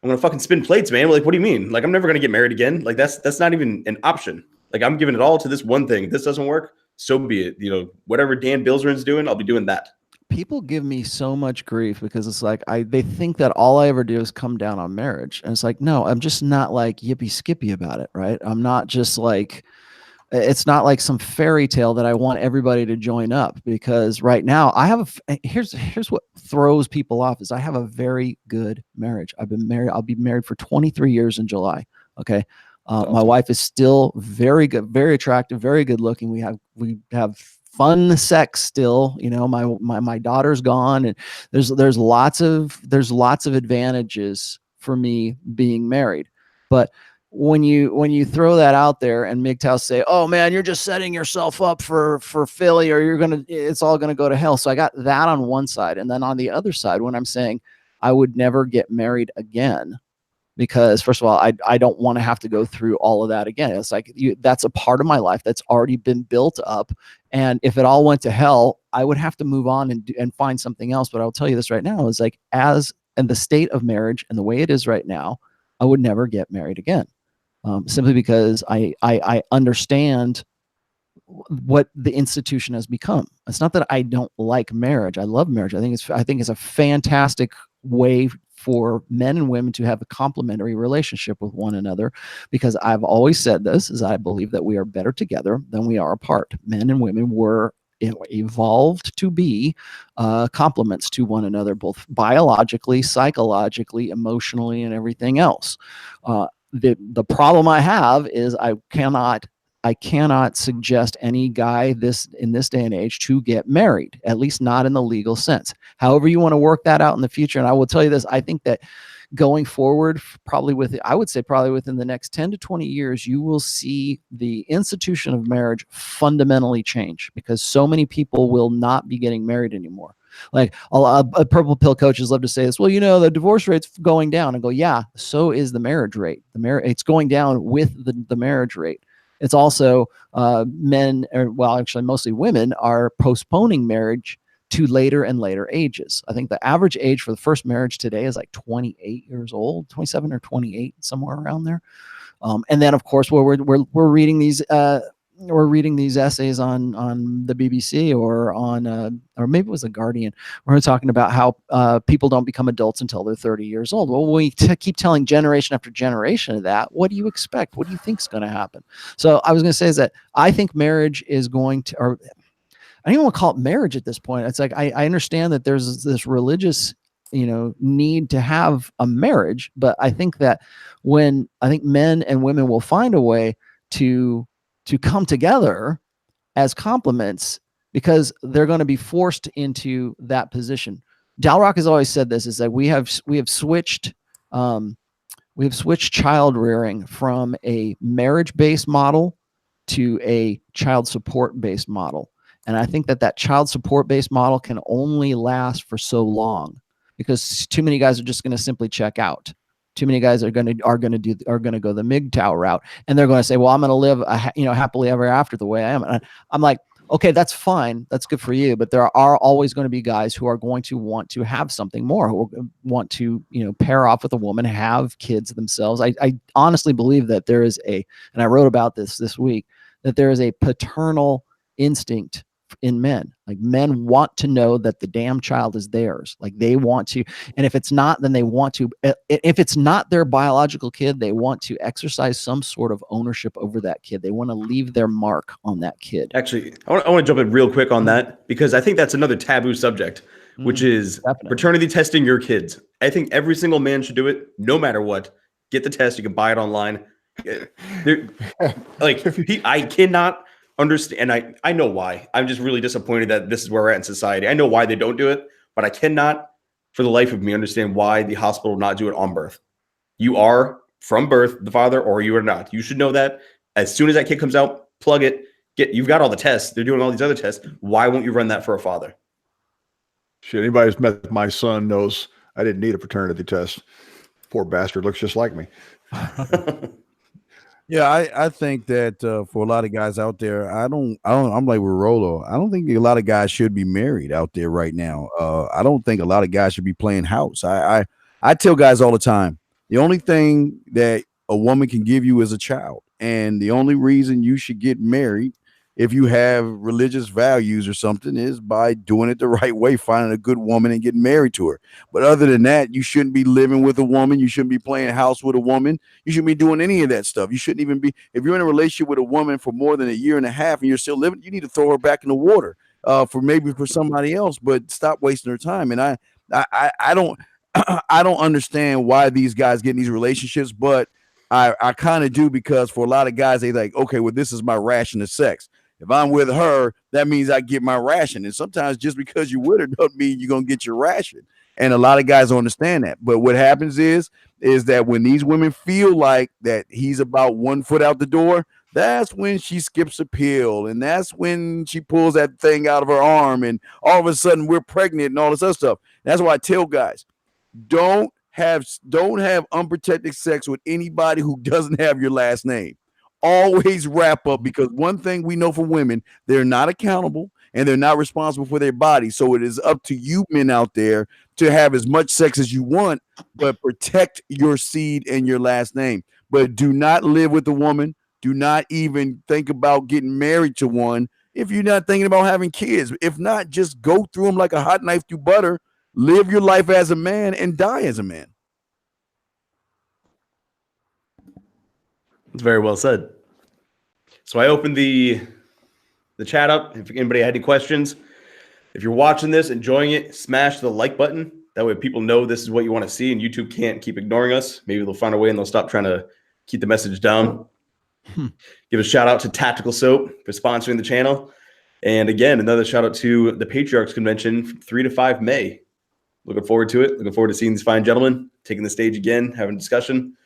I'm gonna fucking spin plates, man. Like, what do you mean? Like, I'm never gonna get married again. Like, that's not even an option. Like, I'm giving it all to this one thing. If this doesn't work, so be it. Whatever Dan Bilzerin's doing, I'll be doing that. People give me so much grief because it's like they think that all I ever do is come down on marriage, and it's like, no, I'm just not like yippee skippy about it, right? I'm not just like, it's not like some fairy tale that I want everybody to join up, because right now I have here's what throws people off is I have a very good marriage. I've been married. I'll be married for 23 years in July. Okay. My wife is still very good, very attractive, very good looking. We have fun sex still. My daughter's gone, and there's lots of advantages for me being married. But when you throw that out there and MGTOW say, oh man, you're just setting yourself up for failure, it's all gonna go to hell. So I got that on one side, and then on the other side, when I'm saying I would never get married again, because first of all, I don't want to have to go through all of that again. It's like that's a part of my life that's already been built up, and if it all went to hell, I would have to move on and find something else. But I'll tell you this right now, is like, as in the state of marriage and the way it is right now, I would never get married again, simply because I understand what the institution has become. It's not that I don't like marriage. I love marriage. I think it's a fantastic way for men and women to have a complementary relationship with one another, because I've always said this, is I believe that we are better together than we are apart. Men and women were evolved to be complements to one another, both biologically, psychologically, emotionally, and everything else. The problem I have is I cannot suggest any guy in this day and age to get married, at least not in the legal sense. However you want to work that out in the future. And I will tell you this, I think that going forward, probably within the next 10 to 20 years, you will see the institution of marriage fundamentally change, because so many people will not be getting married anymore. Like purple pill coaches love to say this, well, the divorce rate's going down. And go, yeah, so is the marriage rate. It's going down with the marriage rate. It's also actually mostly women are postponing marriage to later and later ages. I think the average age for the first marriage today is like 28 years old, 27 or 28, somewhere around there. And then, of course, we're reading these essays on the BBC or maybe it was The Guardian, where we're talking about how people don't become adults until they're 30 years old. Well, we keep telling generation after generation of that. What do you expect? What do you think is going to happen? So I was going to say is that I think marriage is going to, or I don't even want to call it marriage at this point. It's like, I understand that there's this religious need to have a marriage, but I think that I think men and women will find a way to come together as complements, because they're going to be forced into that position. Dalrock has always said this, is that we have switched child rearing from a marriage-based model to a child support-based model. And I think that child support-based model can only last for so long, because too many guys are just going to simply check out. Too many guys are going to go the MGTOW route, and they're going to say, well, I'm going to live happily ever after the way I am. And I'm like, okay, that's fine. That's good for you. But there are always going to be guys who are going to want to have something more, who want to, pair off with a woman, have kids themselves. I honestly believe that there is and I wrote about this week, that there is a paternal instinct in men. Like, men want to know that the damn child is theirs. Like, they want to, and if it's not, then they want to, if it's not their biological kid, they want to exercise some sort of ownership over that kid. They want to leave their mark on that kid. Actually, I want to jump in real quick on that, because I think that's another taboo subject, which is paternity testing your kids. I think every single man should do it, no matter what. Get the test. You can buy it online. I cannot understand, and I know why. I'm just really disappointed that this is where we're at in society. I know why they don't do it, but I cannot for the life of me understand why the hospital will not do it on birth. You are from birth the father, or you are not. You should know that. As soon as that kid comes out, plug it, You've got all the tests. They're doing all these other tests. Why won't you run that for a father? Shit, anybody who's met my son knows I didn't need a paternity test. Poor bastard looks just like me. Yeah, I think that for a lot of guys out there, I'm like with Rolo. I don't think a lot of guys should be married out there right now. I don't think a lot of guys should be playing house. I tell guys all the time, the only thing that a woman can give you is a child, and the only reason you should get married, if you have religious values or something, is by doing it the right way, finding a good woman and getting married to her. But other than that, you shouldn't be living with a woman. You shouldn't be playing house with a woman. You shouldn't be doing any of that stuff. You shouldn't even be, if you're in a relationship with a woman for more than a year and a half and you're still living, you need to throw her back in the water for somebody else, but stop wasting her time. And I don't, I don't understand why these guys get in these relationships, but I kind of do, because for a lot of guys, they like, okay, well, this is my ration of sex. If I'm with her, that means I get my ration. And sometimes just because you're with her doesn't mean you're going to get your ration. And a lot of guys don't understand that. But what happens is that when these women feel like that he's about 1 foot out the door, that's when she skips a pill. And that's when she pulls that thing out of her arm. And all of a sudden we're pregnant and all this other stuff. That's why I tell guys, don't have unprotected sex with anybody who doesn't have your last name. Always wrap up, because one thing we know for women, they're not accountable and they're not responsible for their body. So it is up to you men out there to have as much sex as you want, but protect your seed and your last name. But do not live with a woman. Do not even think about getting married to one if you're not thinking about having kids. If not, just go through them like a hot knife through butter. Live your life as a man and die as a man. It's very well said. So I opened the chat up. If anybody had any questions, if you're watching this, enjoying it, smash the like button. That way people know this is what you want to see, and YouTube can't keep ignoring us. Maybe they'll find a way and they'll stop trying to keep the message down. Give a shout out to Tactical Soap for sponsoring the channel. And again, another shout out to the Patriarchs Convention from 3 to 5 May. Looking forward to it. Looking forward to seeing these fine gentlemen taking the stage again, having a discussion.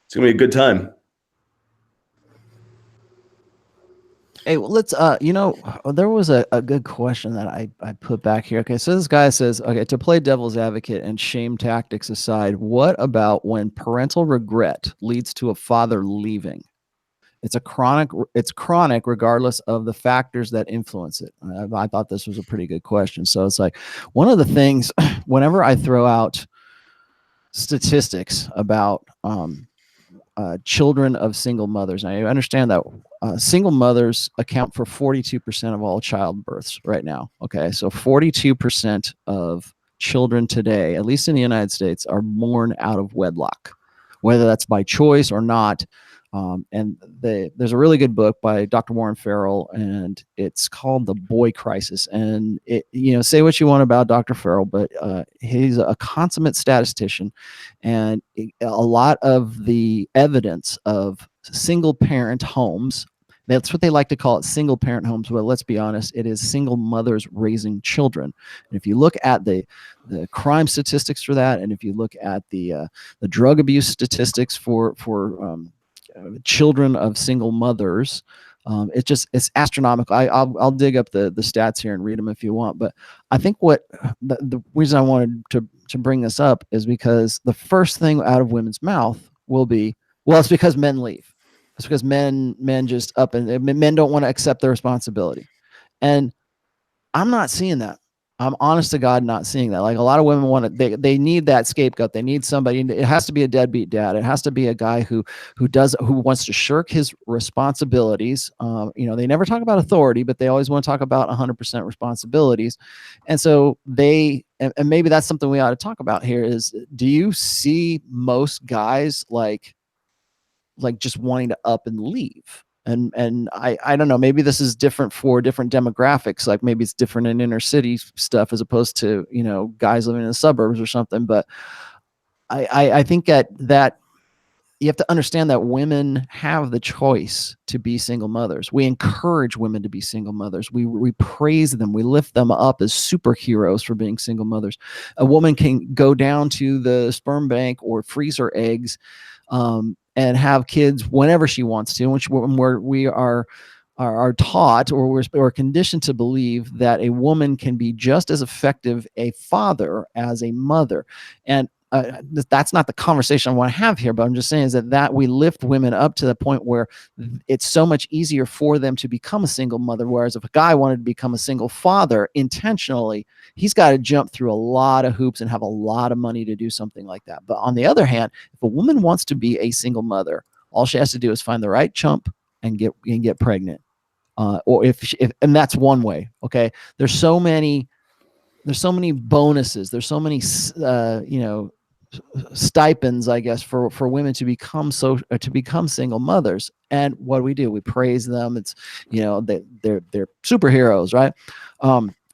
It's going to be a good time. Hey, well, let's, there was a good question that I put back here. Okay, so this guy says, okay, to play devil's advocate and shame tactics aside, what about when parental regret leads to a father leaving? It's chronic regardless of the factors that influence it. I thought this was a pretty good question. So it's like, one of the things, whenever I throw out statistics about children of single mothers, I understand that single mothers account for 42% of all childbirths right now. Okay, so 42% of children today, at least in the United States, are born out of wedlock, whether that's by choice or not. And there's a really good book by Dr. Warren Farrell, and it's called The Boy Crisis. And it, say what you want about Dr. Farrell, but he's a consummate statistician, and a lot of the evidence of single parent homes, that's what they like to call it, single parent homes, but let's be honest, it is single mothers raising children. And if you look at the crime statistics for that, and if you look at the drug abuse statistics for children of single mothers, it's astronomical. I'll dig up the stats here and read them if you want. But I think what the reason I wanted to bring this up is because the first thing out of women's mouth will be, well, it's because men leave. It's because men just up, and men don't want to accept their responsibility. And I'm not seeing that. I'm honest to God not seeing that. Like, a lot of women want to, they need that scapegoat. They need somebody. It has to be a deadbeat dad. It has to be a guy who wants to shirk his responsibilities. They never talk about authority, but they always want to talk about 100% responsibilities. And so and maybe that's something we ought to talk about here is, do you see most guys like just wanting to up and leave? And I don't know, maybe this is different for different demographics. Like, maybe it's different in inner city stuff as opposed to, guys living in the suburbs or something. But I think that you have to understand that women have the choice to be single mothers. We encourage women to be single mothers. We praise them. We lift them up as superheroes for being single mothers. A woman can go down to the sperm bank or freeze her eggs, and have kids whenever she wants to, where we are are taught, or we're conditioned to believe that a woman can be just as effective a father as a mother. And that's not the conversation I want to have here, but I'm just saying is that we lift women up to the point where it's so much easier for them to become a single mother. Whereas if a guy wanted to become a single father intentionally, he's got to jump through a lot of hoops and have a lot of money to do something like that. But on the other hand, if a woman wants to be a single mother, all she has to do is find the right chump and get pregnant. Or if and that's one way. Okay, there's so many bonuses. There's so many stipends, I guess, for women to become single mothers. And what do? We praise them. It's they're superheroes, right?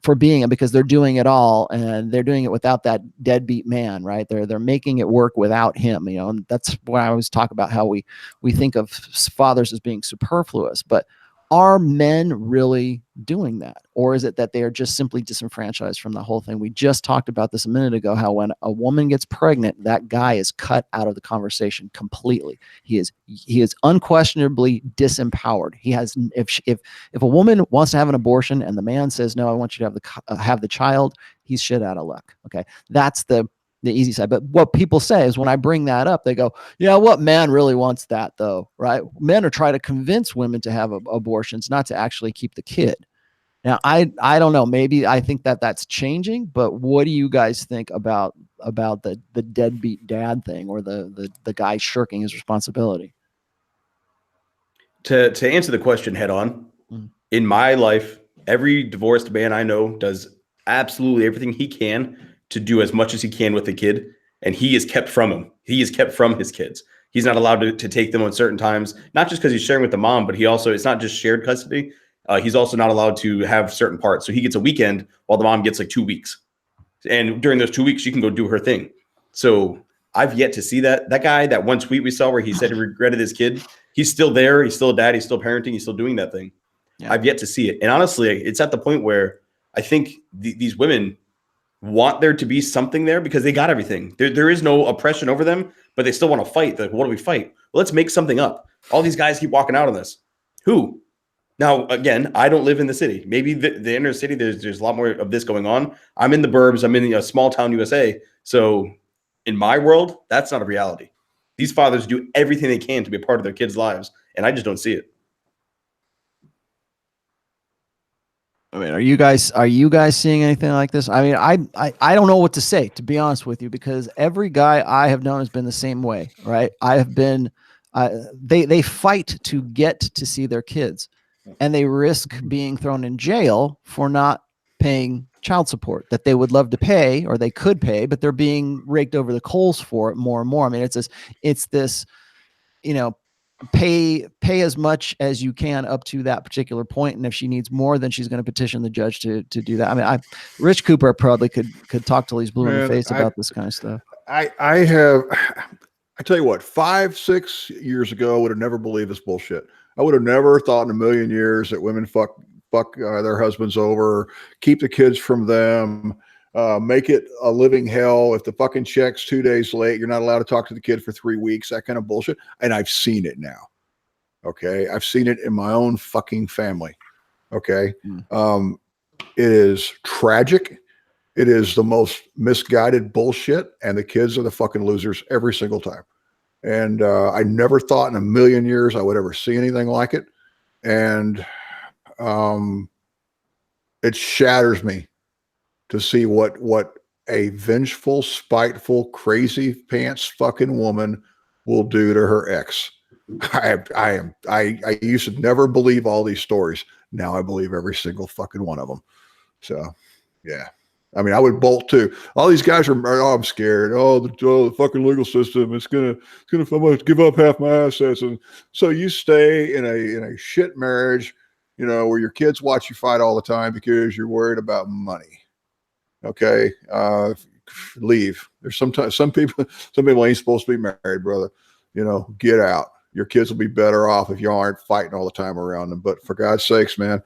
For being it, because they're doing it all, and they're doing it without that deadbeat man, right? They're making it work without him, and that's why I always talk about how we think of fathers as being superfluous. But are men really doing that? Or is it that they are just simply disenfranchised from the whole thing? We just talked about this a minute ago, how when a woman gets pregnant, that guy is cut out of the conversation completely. He is unquestionably disempowered. He has, if a woman wants to have an abortion and the man says, no, I want you to have the child, he's shit out of luck. Okay. That's the easy side. But what people say is when I bring that up, they go, yeah, what man really wants that though? Right? Men are trying to convince women to have abortions, not to actually keep the kid. Now, I don't know. Maybe I think that's changing, but what do you guys think about the deadbeat dad thing, or the guy shirking his responsibility? To answer the question head on, in my life, every divorced man I know does absolutely everything he can to do as much as he can with the kid, and he is kept from him. He is kept from his kids. He's not allowed to take them on certain times, not just because he's sharing with the mom, but it's not just shared custody. He's also not allowed to have certain parts. So he gets a weekend while the mom gets like 2 weeks. And during those 2 weeks, she can go do her thing. So I've yet to see that. That guy, that one tweet we saw where he said he regretted his kid, he's still there. He's still a dad. He's still parenting. He's still doing that thing. Yeah. I've yet to see it. And honestly, it's at the point where I think these women want there to be something there because they got everything. There is no oppression over them, but they still want to fight. Like, what do we fight? Well, let's make something up. All these guys keep walking out on this. Who? Now, again, I don't live in the city. Maybe the inner city, there's a lot more of this going on. I'm in the burbs. I'm in a small town USA. So in my world, that's not a reality. These fathers do everything they can to be a part of their kids' lives, and I just don't see it. I mean, are you guys seeing anything like this? I mean, I don't know what to say, to be honest with you, because every guy I have known has been the same way, right? I have been, they fight to get to see their kids, and they risk being thrown in jail for not paying child support that they would love to pay, or they could pay, but they're being raked over the coals for it more and more. I mean, it's this, pay as much as you can up to that particular point, and if she needs more, then she's going to petition the judge to do that. I mean, Rich Cooper probably could talk till he's blue in the face about this kind of stuff. I tell you what, 5-6 years ago, I would have never believed this bullshit. I would have never thought in a million years that women fuck their husbands over, keep the kids from them, make it a living hell. If the fucking check's 2 days late, you're not allowed to talk to the kid for 3 weeks, that kind of bullshit. And I've seen it now. Okay. I've seen it in my own fucking family. Okay. It is tragic. It is the most misguided bullshit. And the kids are the fucking losers every single time. And I never thought in a million years I would ever see anything like it. And it shatters me to see what a vengeful, spiteful, crazy pants fucking woman will do to her ex. I used to never believe all these stories. Now I believe every single fucking one of them. So yeah. I mean, I would bolt too. All these guys are, I'm scared. The fucking legal system. I'm going to give up half my assets. And so you stay in a shit marriage, where your kids watch you fight all the time because you're worried about money. Okay. Leave. There's some people ain't supposed to be married, brother. Get out. Your kids will be better off if you aren't fighting all the time around them. But for God's sakes, man,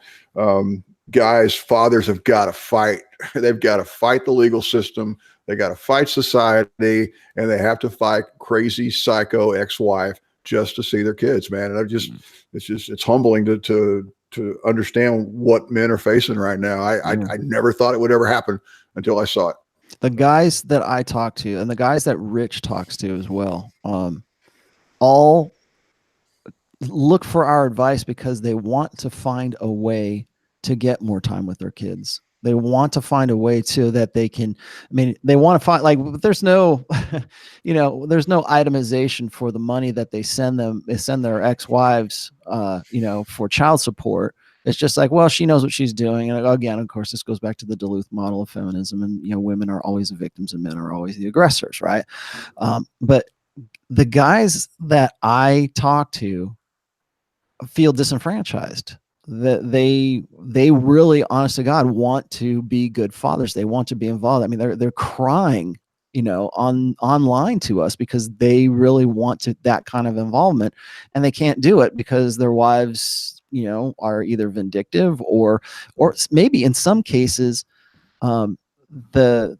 guys, fathers have got to fight. They've got to fight the legal system. They got to fight society, and they have to fight crazy psycho ex-wife just to see their kids, man. And it's humbling to to understand what men are facing right now. I never thought it would ever happen until I saw it. The guys that I talk to and the guys that Rich talks to as well, all look for our advice because they want to find a way to get more time with their kids. They want to find a way so that they can, I mean, they want to find, like, there's no, there's no itemization for the money that they send them. They send their ex-wives, for child support. It's just like, well, she knows what she's doing. And again, of course, this goes back to the Duluth model of feminism. And, women are always the victims and men are always the aggressors, right? But the guys that I talk to feel disenfranchised. That they really, honest to God, want to be good fathers. They want to be involved. I mean, they're crying, online to us because they really want that kind of involvement, and they can't do it because their wives, are either vindictive or maybe in some cases, the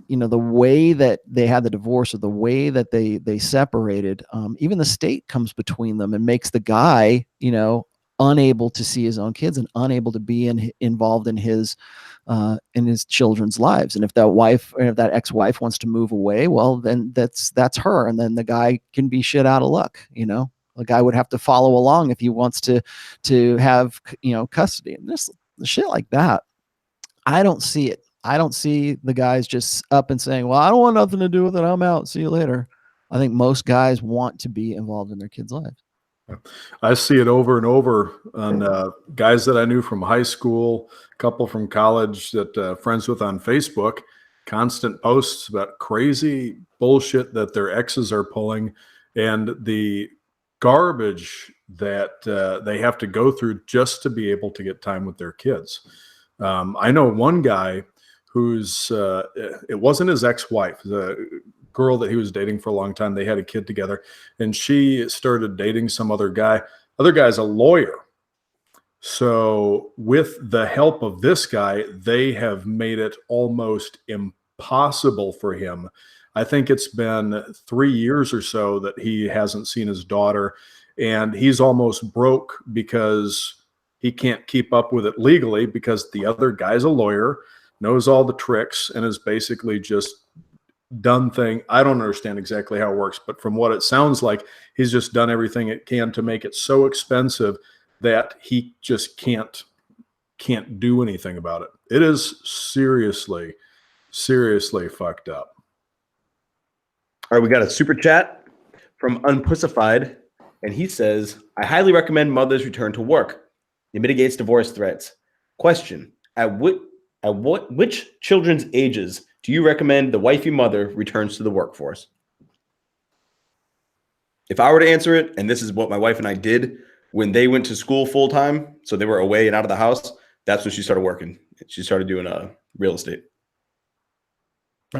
way that they had the divorce or the way that they separated, even the state comes between them and makes the guy, unable to see his own kids and unable to be involved in his children's lives. And if that ex-wife wants to move away, well, then that's her. And then the guy can be shit out of luck. The guy would have to follow along if he wants to have, custody and this shit like that. I don't see it. I don't see the guys just up and saying, well, I don't want nothing to do with it. I'm out. See you later. I think most guys want to be involved in their kids' lives. I see it over and over on guys that I knew from high school, a couple from college that friends with on Facebook, constant posts about crazy bullshit that their exes are pulling and the garbage that they have to go through just to be able to get time with their kids. I know one guy who's it wasn't his ex-wife, the girl that he was dating for a long time. They had a kid together, and she started dating some other guy. Other guy's a lawyer. So with the help of this guy, they have made it almost impossible for him. I think it's been 3 years or so that he hasn't seen his daughter, and he's almost broke because he can't keep up with it legally because the other guy's a lawyer, knows all the tricks, and is basically just done thing. I don't understand exactly how it works, but from what it sounds like, he's just done everything it can to make it so expensive that he just can't do anything about it. It is seriously fucked up. All right, we got a super chat from Unpussified, and he says, I highly recommend mothers return to work. It mitigates divorce threats. Question, at which children's ages do you recommend the wifey mother returns to the workforce? If I were to answer it, and this is what my wife and I did when they went to school full time, so they were away and out of the house, that's when she started working. She started doing real estate.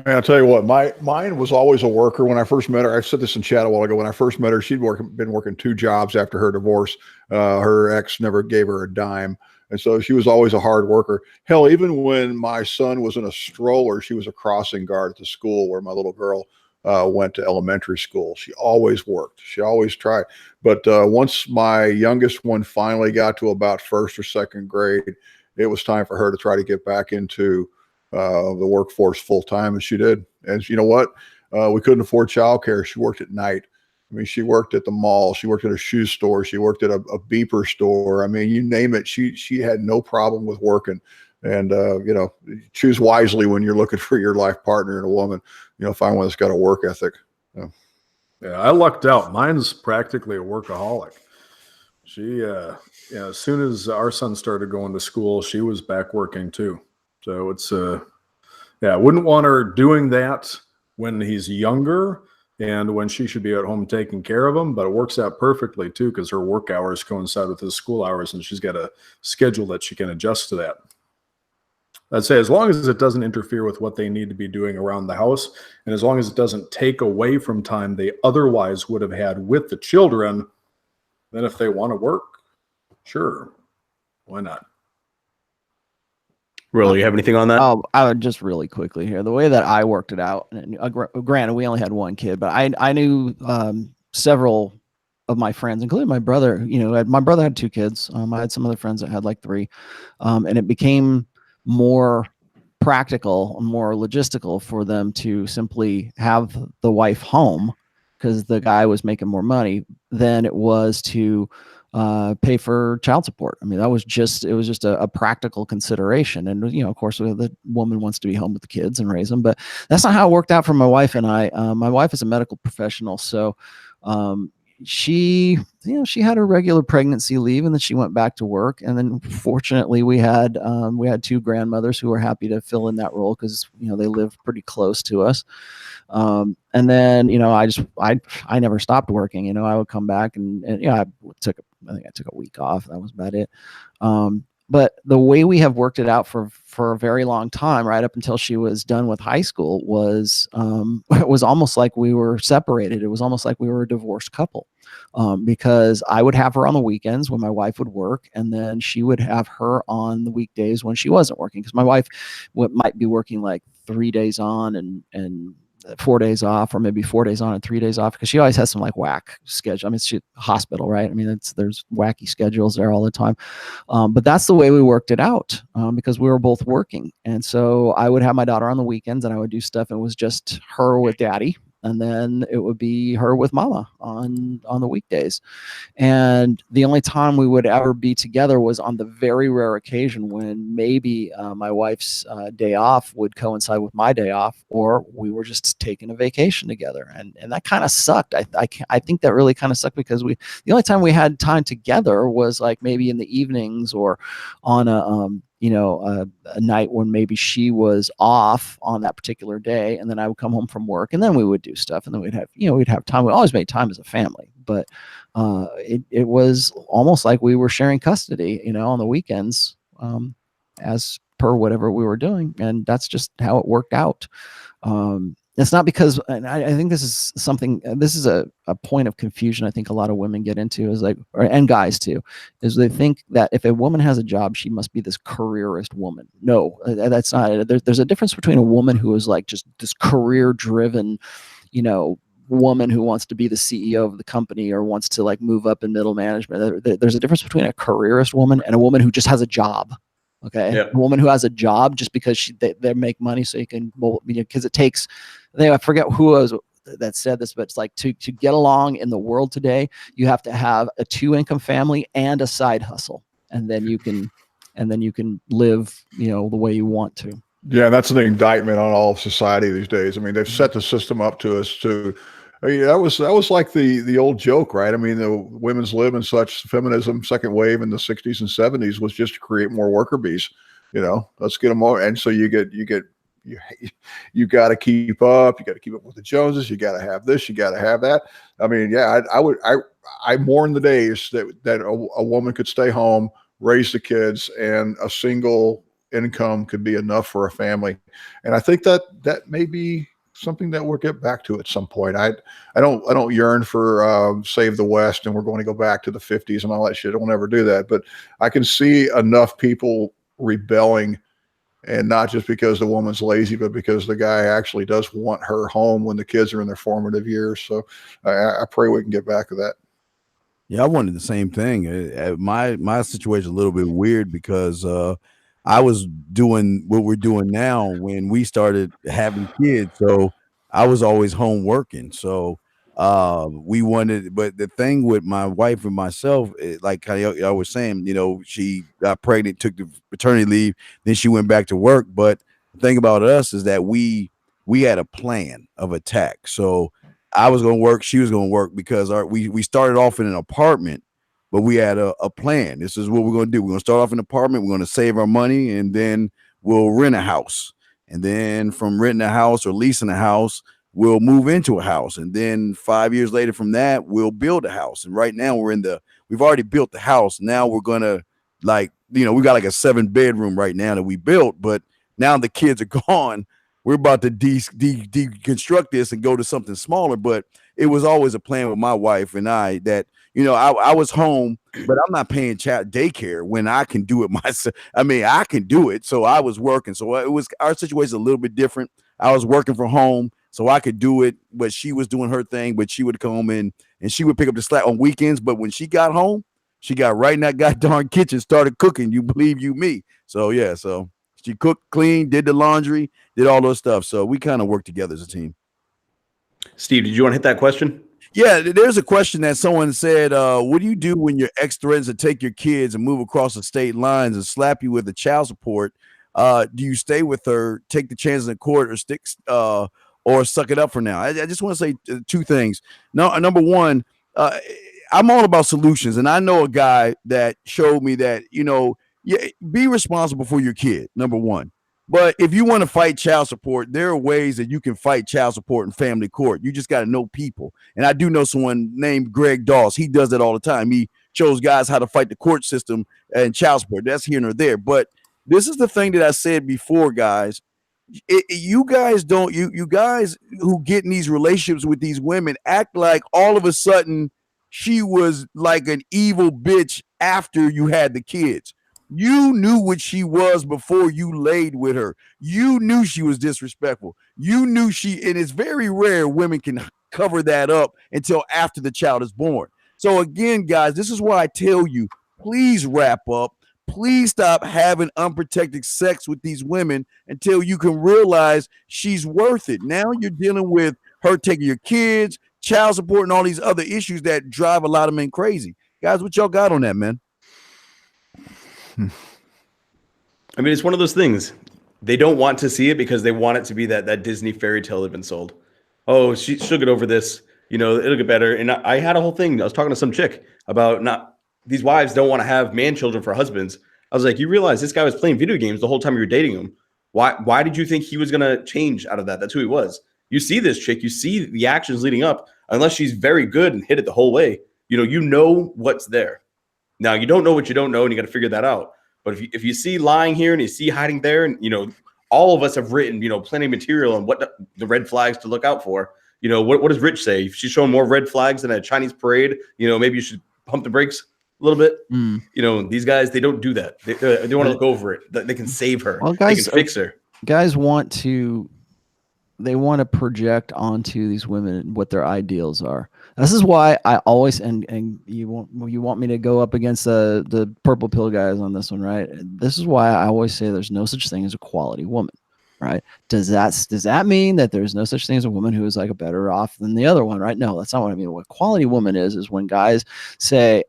I'll tell you what, mine was always a worker. When I first met her, I said this in chat a while ago. When I first met her, she'd been working 2 jobs after her divorce. Her ex never gave her a dime. And so she was always a hard worker. Hell, even when my son was in a stroller, she was a crossing guard at the school where my little girl went to elementary school. She always worked. She always tried. But once my youngest one finally got to about 1st or 2nd grade, it was time for her to try to get back into the workforce full time. And she did. And you know what? We couldn't afford childcare. She worked at night. I mean, she worked at the mall. She worked at a shoe store. She worked at a beeper store. I mean, you name it. She had no problem with working. And, choose wisely when you're looking for your life partner and a woman, find one that's got a work ethic. Yeah, I lucked out. Mine's practically a workaholic. She, as soon as our son started going to school, she was back working too. So it's, I wouldn't want her doing that when he's younger and when she should be at home taking care of him, but it works out perfectly too because her work hours coincide with his school hours and she's got a schedule that she can adjust to that. I'd say as long as it doesn't interfere with what they need to be doing around the house and as long as it doesn't take away from time they otherwise would have had with the children, then if they want to work, sure, why not? Really, you have anything on that? I would just really quickly here. The way that I worked it out, and granted, we only had one kid, but I knew several of my friends, including my brother, my brother had 2 kids. I had some other friends that had like 3, and it became more practical and more logistical for them to simply have the wife home because the guy was making more money than it was to pay for child support. I mean, it was just a practical consideration. And, of course, the woman wants to be home with the kids and raise them, but that's not how it worked out for my wife and I. My wife is a medical professional. So she had a regular pregnancy leave, and then she went back to work. And then fortunately we had 2 grandmothers who were happy to fill in that role because, they live pretty close to us. And then, I never stopped working. I would come back and I took a week off. That was about it. But the way we have worked it out for a very long time, right up until she was done with high school, was it was almost like we were separated. It was almost like we were a divorced couple, because I would have her on the weekends when my wife would work, and then she would have her on the weekdays when she wasn't working. Because my wife might be working like 3 days on and 4 days off, or maybe 4 days on and 3 days off, because she always has some like whack schedule. I mean, it's hospital, right? I mean, there's wacky schedules there all the time. But that's the way we worked it out, because we were both working. And so I would have my daughter on the weekends and I would do stuff. And it was just her with daddy. And then it would be her with mama on the weekdays. And the only time we would ever be together was on the very rare occasion when maybe my wife's day off would coincide with my day off, or we were just taking a vacation together. And that kind of sucked. I think that really kind of sucked, because the only time we had time together was like maybe in the evenings, or on a night when maybe she was off on that particular day, and then I would come home from work, and then we would do stuff, and then we'd have time. We always made time as a family, but it was almost like we were sharing custody, on the weekends, as per whatever we were doing, and that's just how it worked out. It's not because, and I think this is something, this is a point of confusion I think a lot of women get into, is like, and guys too, is they think that if a woman has a job, she must be this careerist woman. No, that's not. There's a difference between a woman who is like just this career driven, woman who wants to be the CEO of the company or wants to like move up in middle management. There's a difference between a careerist woman and a woman who just has a job. Okay. Yep. A woman who has a job just because they make money so you can, because it takes, I forget who was that said this, but it's like to get along in the world today, you have to have a 2-income family and a side hustle. And then you can live, the way you want to. Yeah, that's an indictment on all of society these days. I mean, they've set the system up to us to. I mean, that was like the old joke, right? I mean, the women's lib and such, feminism, second wave in the 60s and 70s was just to create more worker bees. Let's get them more. And so you got to keep up. You got to keep up with the Joneses. You got to have this. You got to have that. I mean, yeah, I mourn the days that a woman could stay home, raise the kids, and a single income could be enough for a family. And I think that may be something that we'll get back to at some point. I don't yearn for Save the West and we're going to go back to the 50s and all that shit. I will never do that. But I can see enough people rebelling, and not just because the woman's lazy, but because the guy actually does want her home when the kids are in their formative years. So I pray we can get back to that. Yeah, I wanted the same thing. My situation is a little bit weird because I was doing what we're doing now when we started having kids. So I was always home working. So we wanted, but the thing with my wife and myself, like I was saying, she got pregnant, took the paternity leave, then she went back to work. But the thing about us is that we had a plan of attack. So I was going to work, she was going to work, because we started off in an apartment. But we had a plan. This is what we're going to do. We're going to start off in an apartment. We're going to save our money, and then we'll rent a house. And then from renting a house or leasing a house, we'll move into a house. And then 5 years later from that, we'll build a house. And right now we've already built the house. Now we're going to we got like a 7-bedroom right now that we built. But now the kids are gone. We're about to deconstruct this and go to something smaller. But it was always a plan with my wife and I that, I was home, but I'm not paying child daycare when I can do it myself. I mean, I can do it. So I was working. So our situation is a little bit different. I was working from home. so I could do it. But she was doing her thing, but she would come home and she would pick up the slack on weekends. But when she got home, she got right in that goddamn kitchen, started cooking. You believe you me? So yeah, so she cooked, cleaned, did the laundry, did all those stuff. So we kind of worked together as a team. Steve, did you want to hit that question? Yeah, there's a question that someone said, what do you do when your ex threatens to take your kids and move across the state lines and slap you with a child support? Do you stay with her, take the chances in court, or suck it up for now? I just want to say two things. No, number one, I'm all about solutions, and I know a guy that showed me that, yeah, be responsible for your kid, number one. But if you want to fight child support, there are ways that you can fight child support in family court. You just got to know people. And I do know someone named Greg Dawes. He does that all the time. He shows guys how to fight the court system and child support. That's here nor there. But this is the thing that I said before, guys. You guys don't, you guys who get in these relationships with these women act like all of a sudden she was like an evil bitch after you had the kids. You knew what she was before you laid with her. You knew she was disrespectful. You knew and it's very rare women can cover that up until after the child is born. So again, guys, this is why I tell you, please wrap up. Please stop having unprotected sex with these women until you can realize she's worth it. Now you're dealing with her taking your kids, child support, and all these other issues that drive a lot of men crazy. Guys, what y'all got on that, man? I mean, it's one of those things. They don't want to see it because they want it to be that Disney fairy tale they've been sold. Oh, she'll get over this. It'll get better. And I had a whole thing. I was talking to some chick about these wives don't want to have man children for husbands. I was like, you realize this guy was playing video games the whole time you were dating him. Why did you think he was going to change out of that? That's who he was. You see this chick, you see the actions leading up, unless she's very good and hit it the whole way. You know what's there. Now, you don't know what you don't know, and you got to figure that out. But if you see lying here and you see hiding there, and, all of us have written, plenty of material on what the red flags to look out for. What does Rich say? If she's showing more red flags than a Chinese parade, maybe you should pump the brakes a little bit. These guys, they don't do that. They want to look over it. They can save her. Well, guys, they can fix her. Guys want to project onto these women what their ideals are. This is why I always, and you want me to go up against the purple pill guys on this one, right? This is why I always say there's no such thing as a quality woman, right? Does that mean that there's no such thing as a woman who is like a better off than the other one, right? No, that's not what I mean. What quality woman is when guys say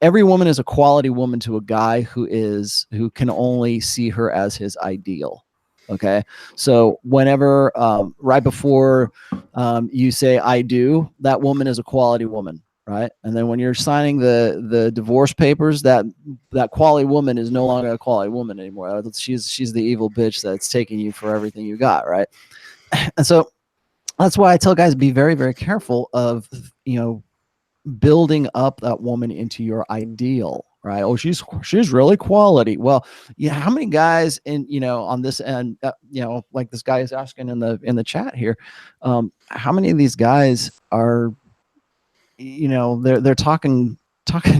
every woman is a quality woman to a guy who can only see her as his ideal. Okay. So whenever, right before you say, I do, that woman is a quality woman. Right. And then when you're signing the divorce papers, that quality woman is no longer a quality woman anymore. She's the evil bitch that's taking you for everything you got. Right. And so that's why I tell guys, be very, very careful of, building up that woman into your ideal. Right. Oh, she's really quality. Well, yeah. How many guys on this end, like this guy is asking in the chat here, how many of these guys are, they're talking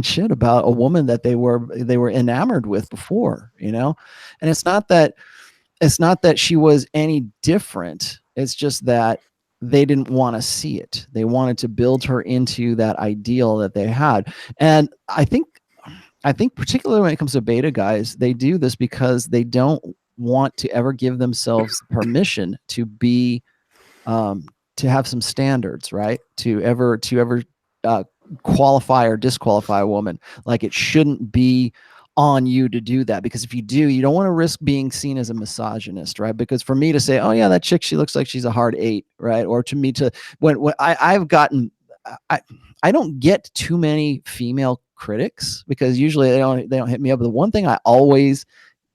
shit about a woman that they were enamored with before, and it's not that she was any different. It's just that they didn't want to see it. They wanted to build her into that ideal that they had. And I think particularly when it comes to beta guys, they do this because they don't want to ever give themselves permission to be, to have some standards, right? To ever qualify or disqualify a woman. Like it shouldn't be on you to do that, because if you do, you don't want to risk being seen as a misogynist, right? Because for me to say, oh yeah, that chick, she looks like she's a hard 8, right? Or to me when I've gotten, I don't get too many female critics because usually they don't hit me up. But the one thing I always,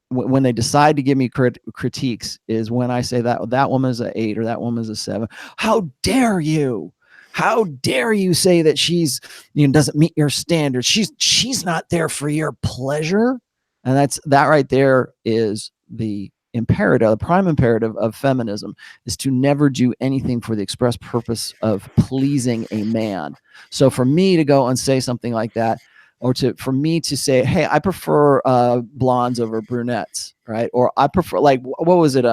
when they decide to give me critiques, is when I say that woman is an 8 or that woman is a 7. How dare you? How dare you say that she's doesn't meet your standards? She's not there for your pleasure. And that right there is the imperative, the prime imperative of feminism, is to never do anything for the express purpose of pleasing a man. So for me to go and say something like that, or for me to say, hey, I prefer blondes over brunettes, right? Or I prefer, like, what was it?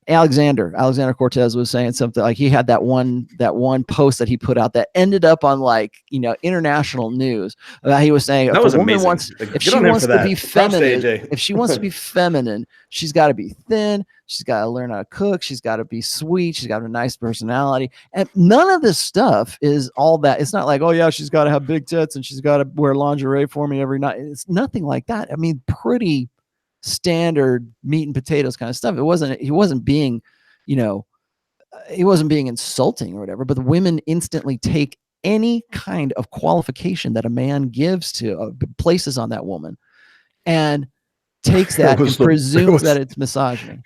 Alexander Cortez was saying something like he had that one post that he put out that ended up on like, international news. He was saying That if was a woman amazing. wants, Like, if good she on him wants for to that. be Props to feminine, AJ. if she wants to be feminine, she's got to be thin. She's got to learn how to cook. She's got to be sweet. She's got to have a nice personality. And none of this stuff is all that. It's not like, oh yeah, she's got to have big tits and she's got to wear lingerie for me every night. It's nothing like that. I mean, pretty standard meat and potatoes kind of stuff. He wasn't being, he wasn't being insulting or whatever, but the women instantly take any kind of qualification that a man gives to places on that woman and takes that and presumes that it's misogyny.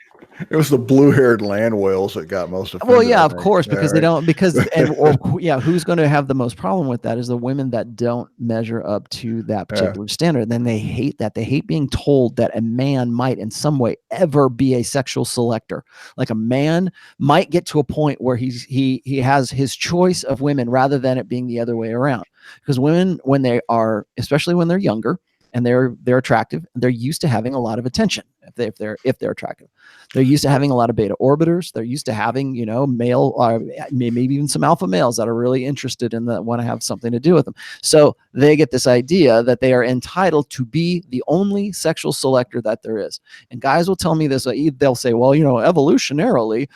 It was the blue-haired land whales that got most offended. Well, yeah, I of think. course, because Yeah, they right. don't, who's going to have the most problem with that is the women that don't measure up to that particular standard. Then they hate that. They hate being told that a man might in some way ever be a sexual selector. Like a man might get to a point where he has his choice of women rather than it being the other way around. Because women, when they are, especially when they're younger and they're attractive, they're used to having a lot of attention. If they're attractive, they're used to having a lot of beta orbiters. They're used to having, male, maybe even some alpha males that are really interested in that, want to have something to do with them. So they get this idea that they are entitled to be the only sexual selector that there is. And guys will tell me this. They'll say, well, evolutionarily,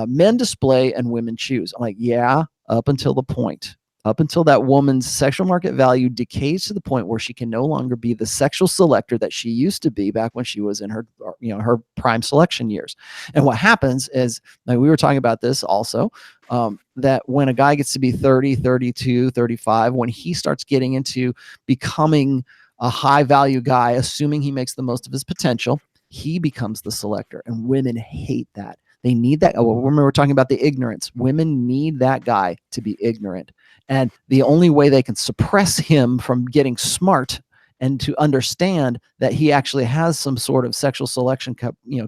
men display and women choose. I'm like, yeah, up until the point. Up until that woman's sexual market value decays to the point where she can no longer be the sexual selector that she used to be back when she was in her, her prime selection years. And what happens is, like we were talking about this also, that when a guy gets to be 30, 32, 35, when he starts getting into becoming a high value guy, assuming he makes the most of his potential, he becomes the selector. And women hate that. They need that. Remember, we're talking about the ignorance. Women need that guy to be ignorant. And the only way they can suppress him from getting smart and to understand that he actually has some sort of sexual selection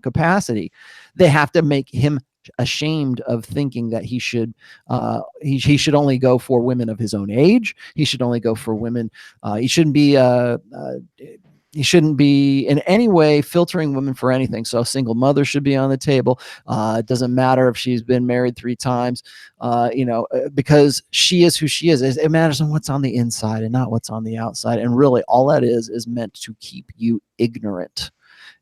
capacity, they have to make him ashamed of thinking that he should only go for women of his own age. He should only go for women. He shouldn't be in any way filtering women for anything. So a single mother should be on the table. It doesn't matter if she's been married 3 times, because she is who she is. It matters on what's on the inside and not what's on the outside. And really all that is meant to keep you ignorant.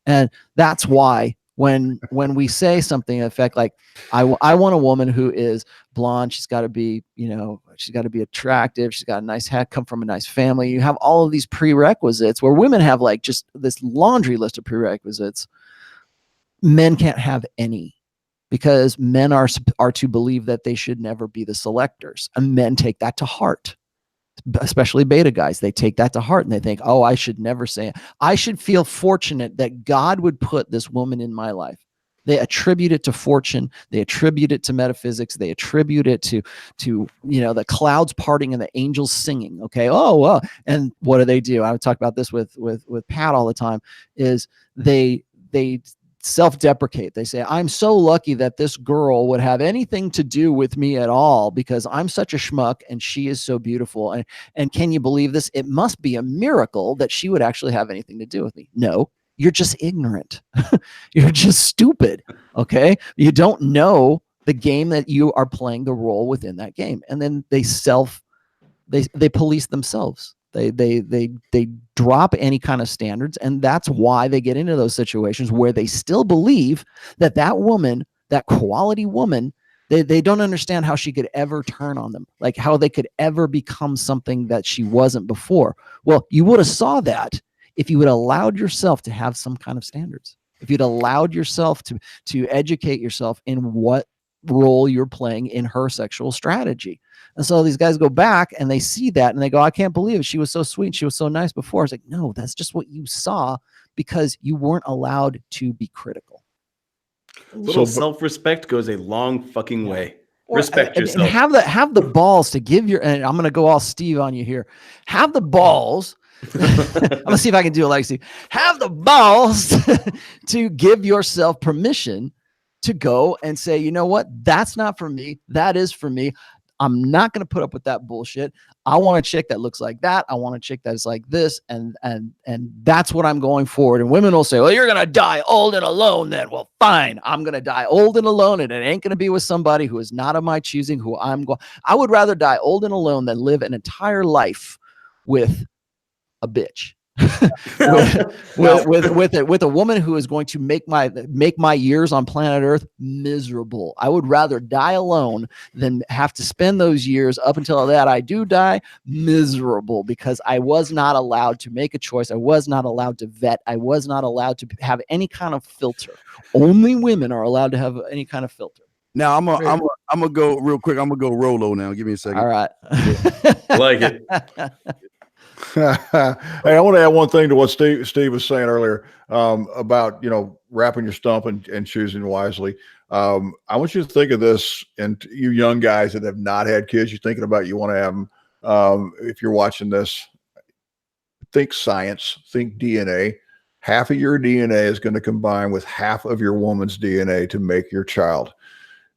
And that's why when we say something in effect like, I want a woman who is blonde, she's got to be, she's got to be attractive, she's got a nice head, come from a nice family. You have all of these prerequisites where women have like just this laundry list of prerequisites. Men can't have any, because men are to believe that they should never be the selectors, and men take that to heart. Especially beta guys, they take that to heart and they think, oh, I should never say it. I should feel fortunate that God would put this woman in my life. They attribute it to fortune. They attribute it to metaphysics. They attribute it to the clouds parting and the angels singing. Okay. Oh, well. And what do? I would talk about this with Pat all the time. Is they self-deprecate. They say, I'm so lucky that this girl would have anything to do with me at all because I'm such a schmuck and she is so beautiful. And can you believe this? It must be a miracle that she would actually have anything to do with me. No, you're just ignorant. You're just stupid. Okay. You don't know the game that you are playing, the role within that game. And then they police themselves. They drop any kind of standards, and that's why they get into those situations where they still believe that woman, that quality woman, they don't understand how she could ever turn on them, like how they could ever become something that she wasn't before. Well, you would have saw that if you had allowed yourself to have some kind of standards, if you'd allowed yourself to educate yourself in what role you're playing in her sexual strategy. And so these guys go back and they see that and they go, I can't believe it. She was so sweet. She was so nice before. It's like, no, that's just what you saw because you weren't allowed to be critical. A little self-respect goes a long fucking way. Respect yourself. And have the balls to give and I'm going to go all Steve on you here. Have the balls. I'm going to see if I can do it like Steve. Have the balls to give yourself permission to go and say, you know what? That's not for me. That is for me. I'm not going to put up with that bullshit. I want a chick that looks like that. I want a chick that is like this. And that's what I'm going forward. And women will say, well, you're going to die old and alone then. Well, fine. I'm going to die old and alone, and it ain't going to be with somebody who is not of my choosing, who I would rather die old and alone than live an entire life with a bitch. with a woman who is going to make my years on planet Earth miserable. I would rather die alone than have to spend those years up until that I do die miserable, because I was not allowed to make a choice. I was not allowed to vet. I was not allowed to have any kind of filter. Only women are allowed to have any kind of filter. Now I'm gonna go real quick. I'm gonna go Rolo now. Give me a second. All right. I like it. Hey, I want to add one thing to what Steve was saying earlier about, wrapping your stump and choosing wisely. I want you to think of this, and you young guys that have not had kids, you're thinking about you want to have them. If you're watching this, think science, think DNA. Half of your DNA is going to combine with half of your woman's DNA to make your child.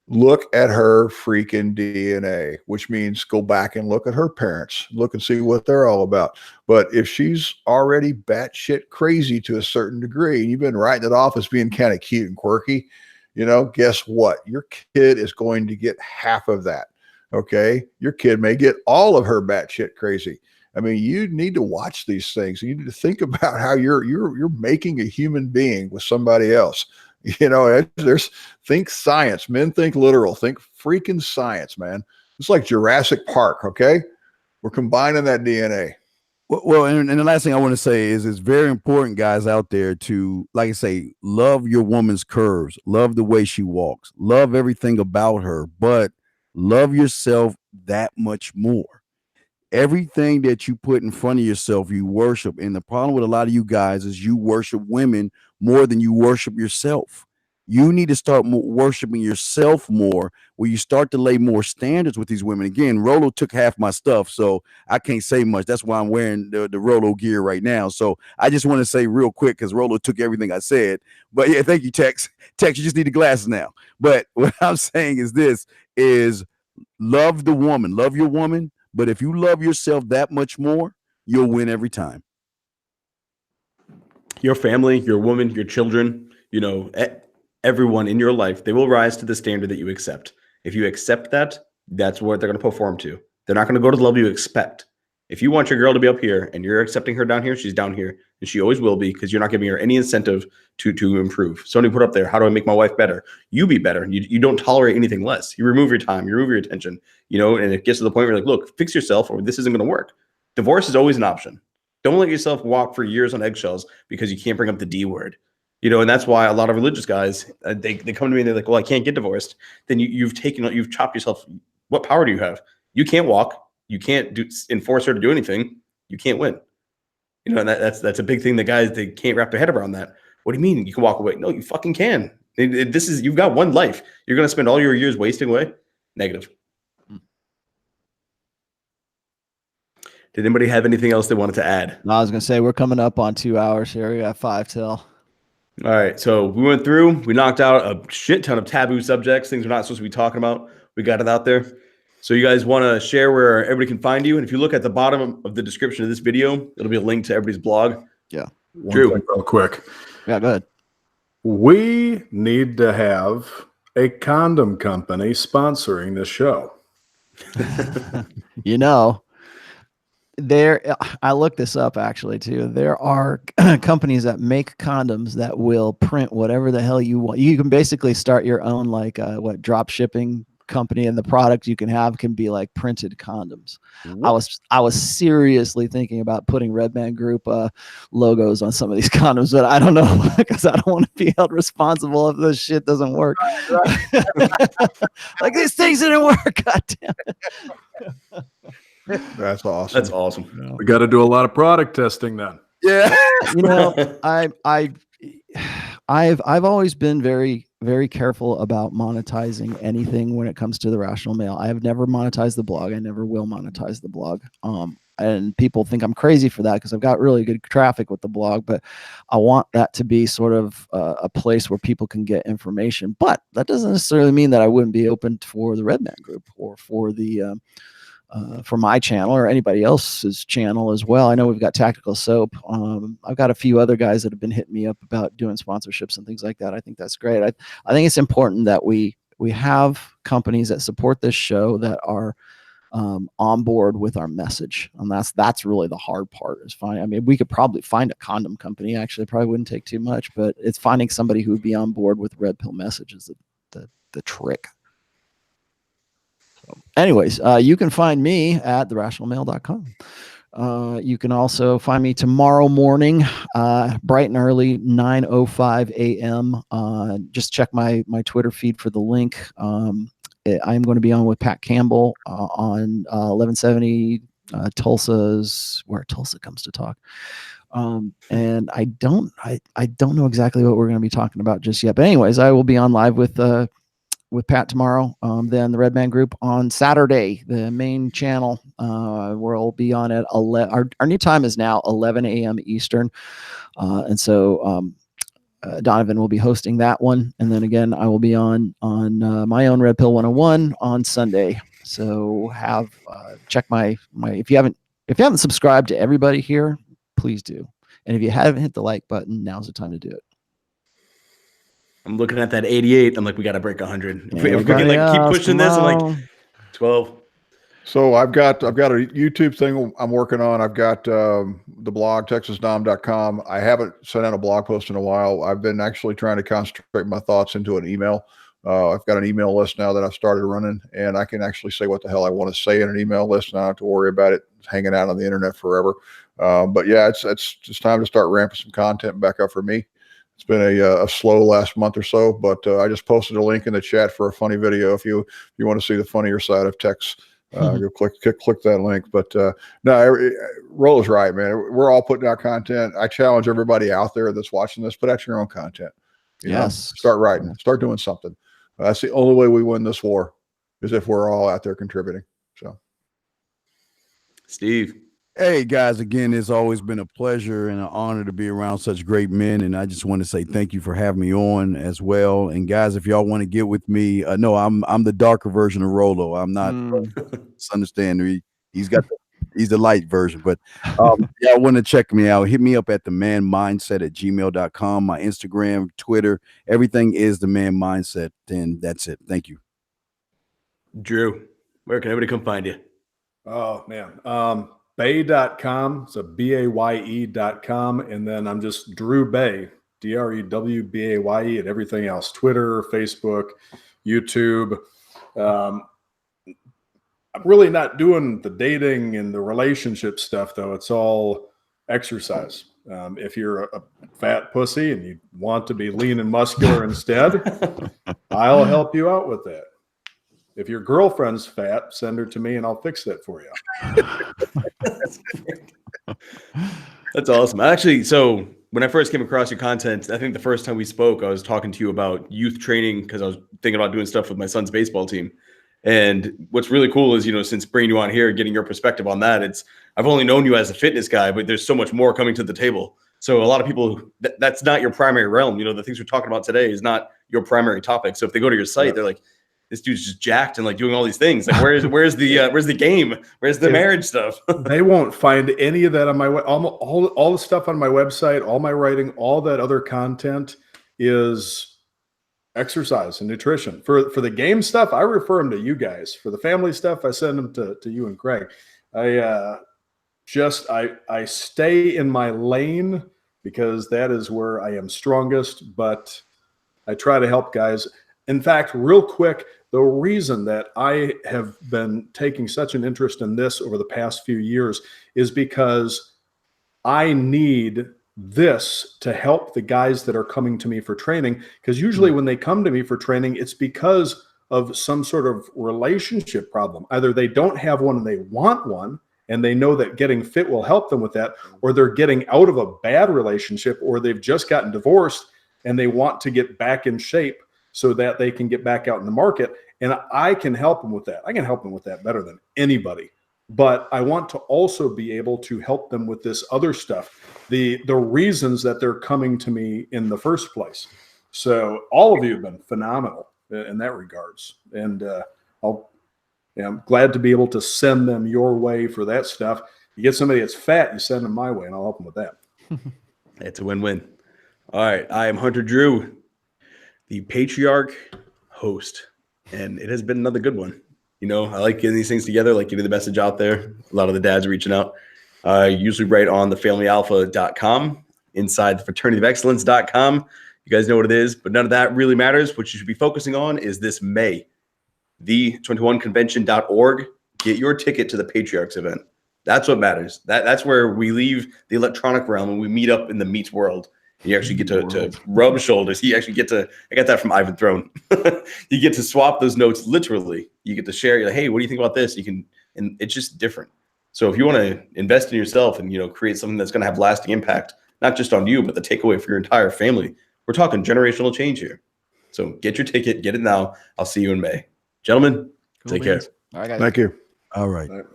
Look at her freaking DNA, which means go back and look at her parents, look and see what they're all about. But if she's already batshit crazy to a certain degree, and you've been writing it off as being kind of cute and quirky, guess what? Your kid is going to get half of that. Okay. Your kid may get all of her batshit crazy. I mean, you need to watch these things. You need to think about how you're making a human being with somebody else. Think science. Men think literal. Think freaking science, man. It's like Jurassic Park, okay? We're combining that DNA. Well, and the last thing I want to say is it's very important, guys out there, to, like I say, love your woman's curves, love the way she walks, love everything about her, but love yourself that much more. Everything that you put in front of yourself, you worship. And the problem with a lot of you guys is you worship women more than you worship yourself. You need to start worshiping yourself more, where you start to lay more standards with these women. Again, Rolo took half my stuff, so I can't say much. That's why I'm wearing the Rolo gear right now. So I just want to say real quick, because Rolo took everything I said. But yeah, thank you, Tex. Tex, you just need the glasses now. But what I'm saying is this, is love the woman, love your woman. But if you love yourself that much more, you'll win every time. Your family, your woman, your children, everyone in your life, they will rise to the standard that you accept. If you accept that, that's what they're going to perform to. They're not going to go to the level you expect. If you want your girl to be up here and you're accepting her down here, she's down here, and she always will be, because you're not giving her any incentive to improve. Somebody put up there, how do I make my wife better? You be better. You don't tolerate anything less. You remove your time, you remove your attention, and it gets to the point where you're like, look, fix yourself or this isn't going to work. Divorce is always an option. Don't let yourself walk for years on eggshells because you can't bring up the D word. And that's why a lot of religious guys, they come to me and they're like, well, I can't get divorced. Then you've chopped yourself. What power do you have? You can't walk. You can't enforce her to do anything. You can't win. And that's a big thing that guys, they can't wrap their head around that. What do you mean you can walk away? No, you fucking can. You've got one life. You're going to spend all your years wasting away? Negative. Did anybody have anything else they wanted to add? No, I was going to say, we're coming up on 2 hours here. We got 5 till. All right. So we went through, we knocked out a shit ton of taboo subjects, things we're not supposed to be talking about. We got it out there. So you guys want to share where everybody can find you? And if you look at the bottom of the description of this video, it'll be a link to everybody's blog. Yeah. Drew. One thing real quick. Yeah, go ahead. We need to have a condom company sponsoring this show. I looked this up actually too. There are companies that make condoms that will print whatever the hell you want. You can basically start your own drop shipping company, and the product you can have can be like printed condoms. I was seriously thinking about putting Red Man Group logos on some of these condoms, but I don't know, because I don't want to be held responsible if this shit doesn't work. Like, these things didn't work. God damn it. That's awesome. That's awesome. We got to do a lot of product testing then. Yeah. I've always been very, very careful about monetizing anything when it comes to the Rational Male. I have never monetized the blog. I never will monetize the blog. and people think I'm crazy for that because I've got really good traffic with the blog, but I want that to be sort of a place where people can get information. But that doesn't necessarily mean that I wouldn't be open for the Red Man group or for the for my channel or anybody else's channel as well. I know we've got Tactical Soap. I've got a few other guys that have been hitting me up about doing sponsorships and things like that. I think that's great. I think it's important that we have companies that support this show that are on board with our message, and that's really the hard part is finding. I mean, we could probably find a condom company. Actually, probably wouldn't take too much, but it's finding somebody who would be on board with Red Pill message is the trick. So anyways, you can find me at therationalmale.com. You can also find me tomorrow morning, bright and early, 9:05 a.m. Just check my Twitter feed for the link. I'm going to be on with Pat Campbell on 1170 Tulsa's, where Tulsa comes to talk. And I don't know exactly what we're going to be talking about just yet. But anyways, I will be on live with Pat tomorrow. Then the Red Man Group on Saturday, the main channel, where I'll be on at 11. Our new time is now 11 a.m. Eastern. And so Donovan will be hosting that one, and then again I will be on my own Red Pill 101 on Sunday. So check my if you haven't subscribed to everybody here, please do, and if you haven't hit the like button, now's the time to do it. I'm looking at that 88. I'm like, we got to break 100. If we can like keep pushing this, I'm like 12. So I've got a YouTube thing I'm working on. I've got the blog, texasdom.com. I haven't sent out a blog post in a while. I've been actually trying to concentrate my thoughts into an email. I've got an email list now that I've started running, and I can actually say what the hell I want to say in an email list, and I don't have to worry about it hanging out on the internet forever. But yeah, it's just time to start ramping some content back up for me. It's been a slow last month or so, but I just posted a link in the chat for a funny video. If you want to see the funnier side of Tex, go click that link. But no, Rollo's right, man. We're all putting out content. I challenge everybody out there that's watching this, put out your own content. You know? Start writing, start doing something. That's the only way we win this war, is if we're all out there contributing. So, Steve. Hey guys, again, it's always been a pleasure and an honor to be around such great men, and I just want to say thank you for having me on as well. And guys, if y'all want to get with me, no, I'm the darker version of Rollo. I'm not. Understand? He's the light version, but yeah, I want to check me out. Hit me up at themanmindset@gmail.com. My Instagram, Twitter, everything is the Man Mindset, and that's it. Thank you. Drew, where can everybody come find you? Oh man. Bay.com. So BAYE.com. And then I'm just Drew Bay, DREWBAYE, and everything else. Twitter, Facebook, YouTube. I'm really not doing the dating and the relationship stuff, though. It's all exercise. If you're a fat pussy and you want to be lean and muscular instead, I'll help you out with that. If your girlfriend's fat, send her to me and I'll fix that for you. That's awesome. Actually, so when I first came across your content, I think the first time we spoke, I was talking to you about youth training because I was thinking about doing stuff with my son's baseball team. And what's really cool is, since bringing you on here, getting your perspective on that, I've only known you as a fitness guy, but there's so much more coming to the table. So a lot of people, that's not your primary realm. The things we're talking about today is not your primary topic. So if they go to your site, they're like, this dude's just jacked and like doing all these things. Like, where's the game? Where's the marriage stuff? They won't find any of that on my all the stuff on my website, all my writing, all that other content is exercise and nutrition. For the game stuff, I refer them to you guys. For the family stuff, I send them to you and Craig. I stay in my lane because that is where I am strongest, but I try to help guys. In fact, real quick, the reason that I have been taking such an interest in this over the past few years is because I need this to help the guys that are coming to me for training. Because usually when they come to me for training, it's because of some sort of relationship problem. Either they don't have one and they want one, and they know that getting fit will help them with that, or they're getting out of a bad relationship, or they've just gotten divorced and they want to get back in shape so that they can get back out in the market. And I can help them with that. I can help them with that better than anybody. but I want to also be able to help them with this other stuff, the reasons that they're coming to me in the first place. So all of you have been phenomenal in that regards, and I'm glad to be able to send them your way for that stuff. You get somebody that's fat, you send them my way, and I'll help them with that. It's a win-win. All right, I am Hunter Drew, the Patriarch host, and it has been another good one. You know, I like getting these things together, like getting the message out there. A lot of the dads are reaching out. I usually write on thefamilyalpha.com, inside theFraternityofExcellence.com. You guys know what it is, but none of that really matters. What you should be focusing on is this May, the21convention.org. Get your ticket to the Patriarchs event. That's what matters. That's where we leave the electronic realm and we meet up in the meat world. You actually get to rub shoulders. You actually get to, I got that from Ivan Throne. You get to swap those notes literally. You get to share, you're like, hey, what do you think about this? You can, and it's just different. So if you want to invest in yourself and, you know, create something that's going to have lasting impact, not just on you, but the takeaway for your entire family, we're talking generational change here. So get your ticket, get it now. I'll see you in May. Gentlemen, take care. All right, guys. Thank you. All right. All right.